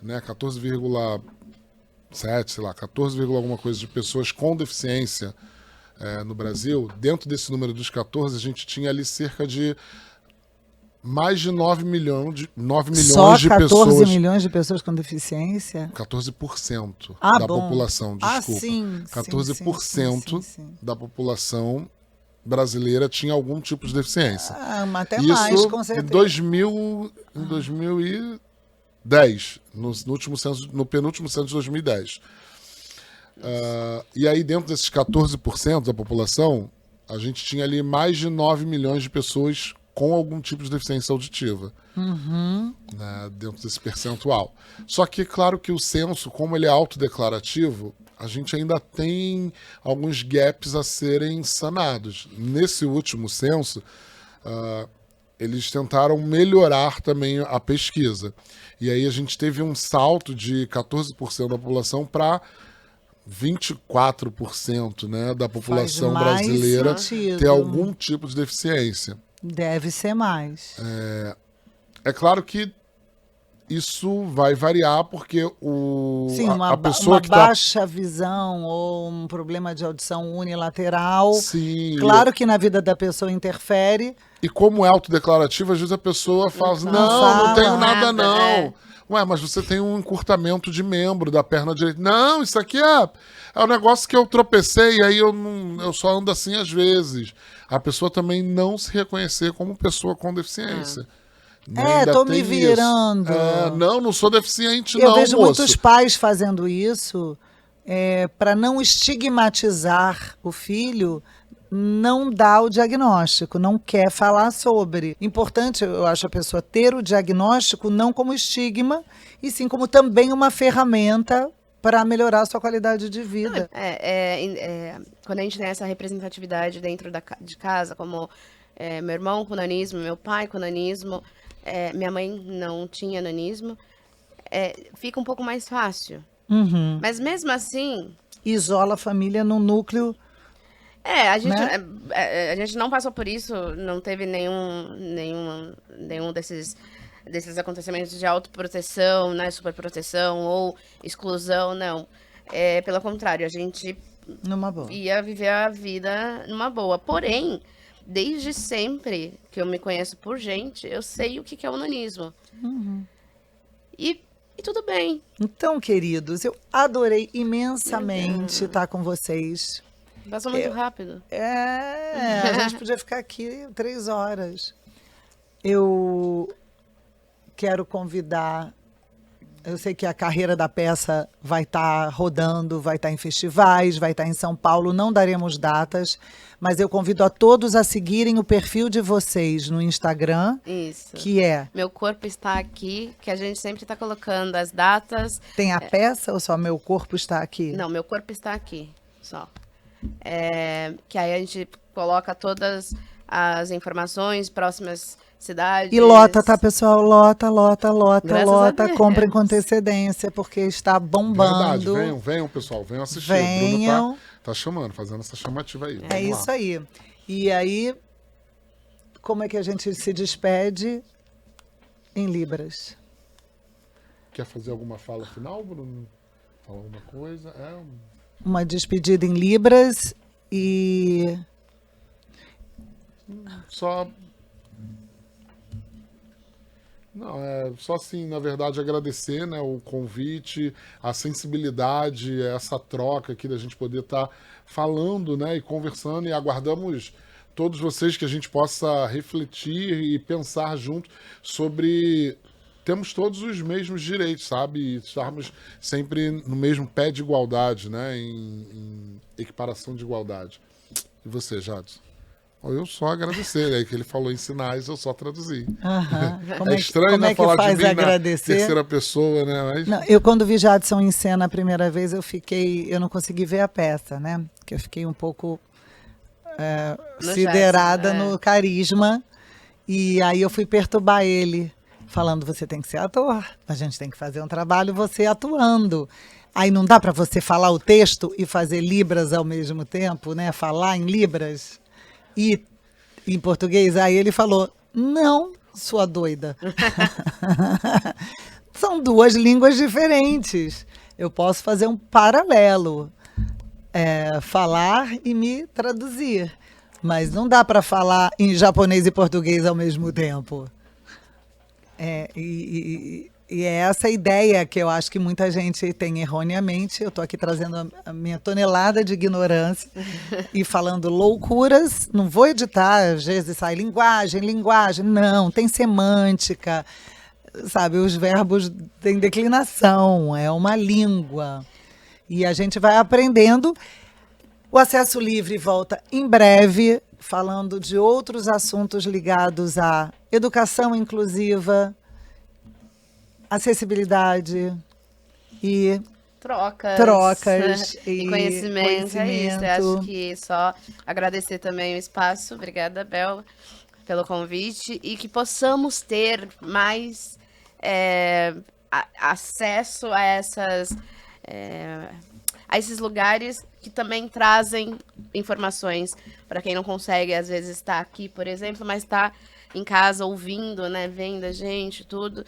né, 14,7, sei lá, 14, alguma coisa de pessoas com deficiência no Brasil. Dentro desse número dos 14, a gente tinha ali cerca de mais de 9 milhões de pessoas. 14 milhões de pessoas com deficiência? 14% da bom. população, desculpa. Sim, 14% da população brasileira tinha algum tipo de deficiência. Até mais, com certeza. Em 2010, no penúltimo censo de 2010. E aí, dentro desses 14% da população, a gente tinha ali mais de 9 milhões de pessoas com algum tipo de deficiência auditiva, né, dentro desse percentual. Só que, claro que o censo, como ele é autodeclarativo, a gente ainda tem alguns gaps a serem sanados. Nesse último censo, eles tentaram melhorar também a pesquisa. E aí a gente teve um salto de 14% da população para 24%, né, da população brasileira ter algum tipo de deficiência. Deve ser mais. É claro que isso vai variar, porque a pessoa que baixa visão ou um problema de audição unilateral. Sim. Claro que na vida da pessoa interfere. E como é autodeclarativo, às vezes a pessoa fala assim, não tenho nada não. Ué, mas você tem um encurtamento de membro da perna direita. Não, isso aqui é um negócio que eu tropecei, aí eu só ando assim às vezes. A pessoa também não se reconhecer como pessoa com deficiência. Tô me virando. Não sou deficiente, eu não, vejo moço. muitos pais fazendo isso, para não estigmatizar o filho, não dá o diagnóstico, não quer falar sobre. Importante, eu acho, a pessoa ter o diagnóstico não como estigma, e sim como também uma ferramenta para melhorar a sua qualidade de vida. Quando a gente tem essa representatividade dentro de casa, como meu irmão com nanismo, meu pai com nanismo, minha mãe não tinha nanismo, fica um pouco mais fácil. Uhum. Mas mesmo assim... Isola a família no núcleo. A gente, né? a gente não passou por isso, não teve nenhum desses acontecimentos de autoproteção, né, superproteção ou exclusão, não. Pelo contrário, a gente Numa boa. ia viver a vida numa boa. Porém, desde sempre que eu me conheço por gente, eu sei o que é o nanismo. Uhum. E tudo bem. Então, queridos, eu adorei imensamente estar com vocês. Passou muito rápido. A gente podia ficar aqui 3 horas. Eu quero convidar. Eu sei que a carreira da peça vai estar rodando, vai estar em festivais, vai estar em São Paulo, não daremos datas, mas eu convido a todos a seguirem o perfil de vocês no Instagram, Isso. que é... Meu Corpo Está Aqui, que a gente sempre está colocando as datas. Tem a peça ou só Meu Corpo Está Aqui? Não, Meu Corpo Está Aqui, só. Que aí a gente coloca todas as informações, próximas cidades. E lota, tá, pessoal? Lota. Graças a Deus. Comprem com antecedência, porque está bombando. Verdade, venham, pessoal, venham assistir. Venham. O Bruno tá chamando, fazendo essa chamativa aí. É isso aí. E aí, como é que a gente se despede em Libras? Quer fazer alguma fala final, Bruno? Falar alguma coisa? Uma despedida em Libras e... Só... Não, só assim, na verdade, agradecer, né, o convite, a sensibilidade, essa troca aqui da gente poder estar falando, né, e conversando, e aguardamos todos vocês que a gente possa refletir e pensar junto sobre... Temos todos os mesmos direitos, sabe? E estarmos sempre no mesmo pé de igualdade, né, em equiparação de igualdade. E você, Jadson? Eu só agradecer, né? Que ele falou em sinais, eu só traduzi. Como é estranho, como né, é que falar faz de mim agradecer? na terceira pessoa, né? Mas... Não, eu, quando vi Jadson em cena a primeira vez, eu não consegui ver a peça, né? Porque eu fiquei um pouco siderada Jadson, no carisma. E aí eu fui perturbar ele, falando, você tem que ser ator, a gente tem que fazer um trabalho você atuando. Aí não dá para você falar o texto e fazer libras ao mesmo tempo, né? Falar em libras e em português. Aí ele falou, não, sua doida. São 2 línguas diferentes. Eu posso fazer um paralelo. Falar e me traduzir. Mas não dá para falar em japonês e português ao mesmo tempo. E é essa ideia que eu acho que muita gente tem erroneamente. Eu estou aqui trazendo a minha tonelada de ignorância e falando loucuras. Não vou editar, às vezes sai linguagem. Não, tem semântica, sabe? Os verbos têm declinação, é uma língua. E a gente vai aprendendo. O Acesso Livre volta em breve, falando de outros assuntos ligados à educação inclusiva, acessibilidade e trocas e conhecimento. É isso. Eu acho que só agradecer também o espaço. Obrigada, Bel, pelo convite, e que possamos ter mais acesso a esses lugares que também trazem informações para quem não consegue, às vezes, estar aqui, por exemplo, mas está em casa ouvindo, né, vendo a gente, tudo.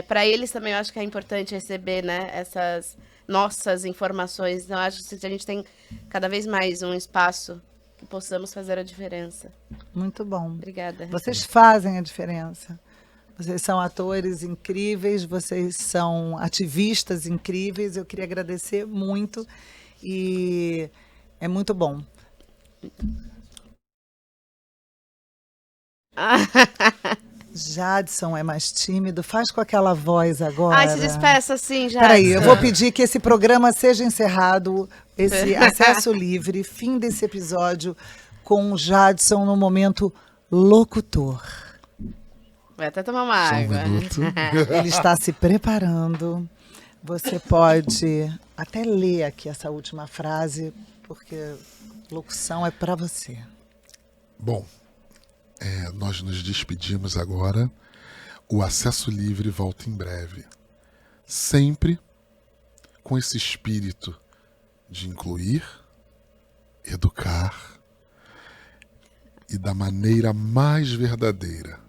Para eles também eu acho que é importante receber, né, essas nossas informações. Então, eu acho que a gente tem cada vez mais um espaço que possamos fazer a diferença. Muito bom. Obrigada. Vocês fazem a diferença. Vocês são atores incríveis, vocês são ativistas incríveis. Eu queria agradecer muito e é muito bom. Jadson é mais tímido. Faz com aquela voz agora. Ai, se despeça assim, já. Peraí, eu vou pedir que esse programa seja encerrado, esse acesso livre, fim desse episódio, com o Jadson no momento locutor. Vai até tomar uma Só um água. minuto. Ele está se preparando. Você pode até ler aqui essa última frase, porque locução é para você. Bom, nós nos despedimos agora. O Acesso Livre volta em breve. Sempre com esse espírito de incluir, educar e da maneira mais verdadeira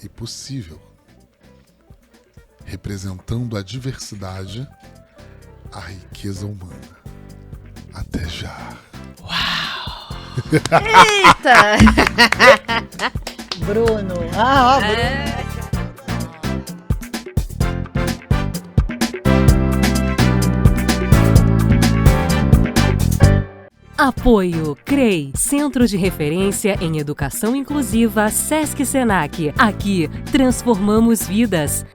e possível, representando a diversidade, a riqueza humana. Até já. Eita! Bruno. Bruno. Apoio CREI, Centro de Referência em Educação Inclusiva, Sesc Senac. Aqui transformamos vidas.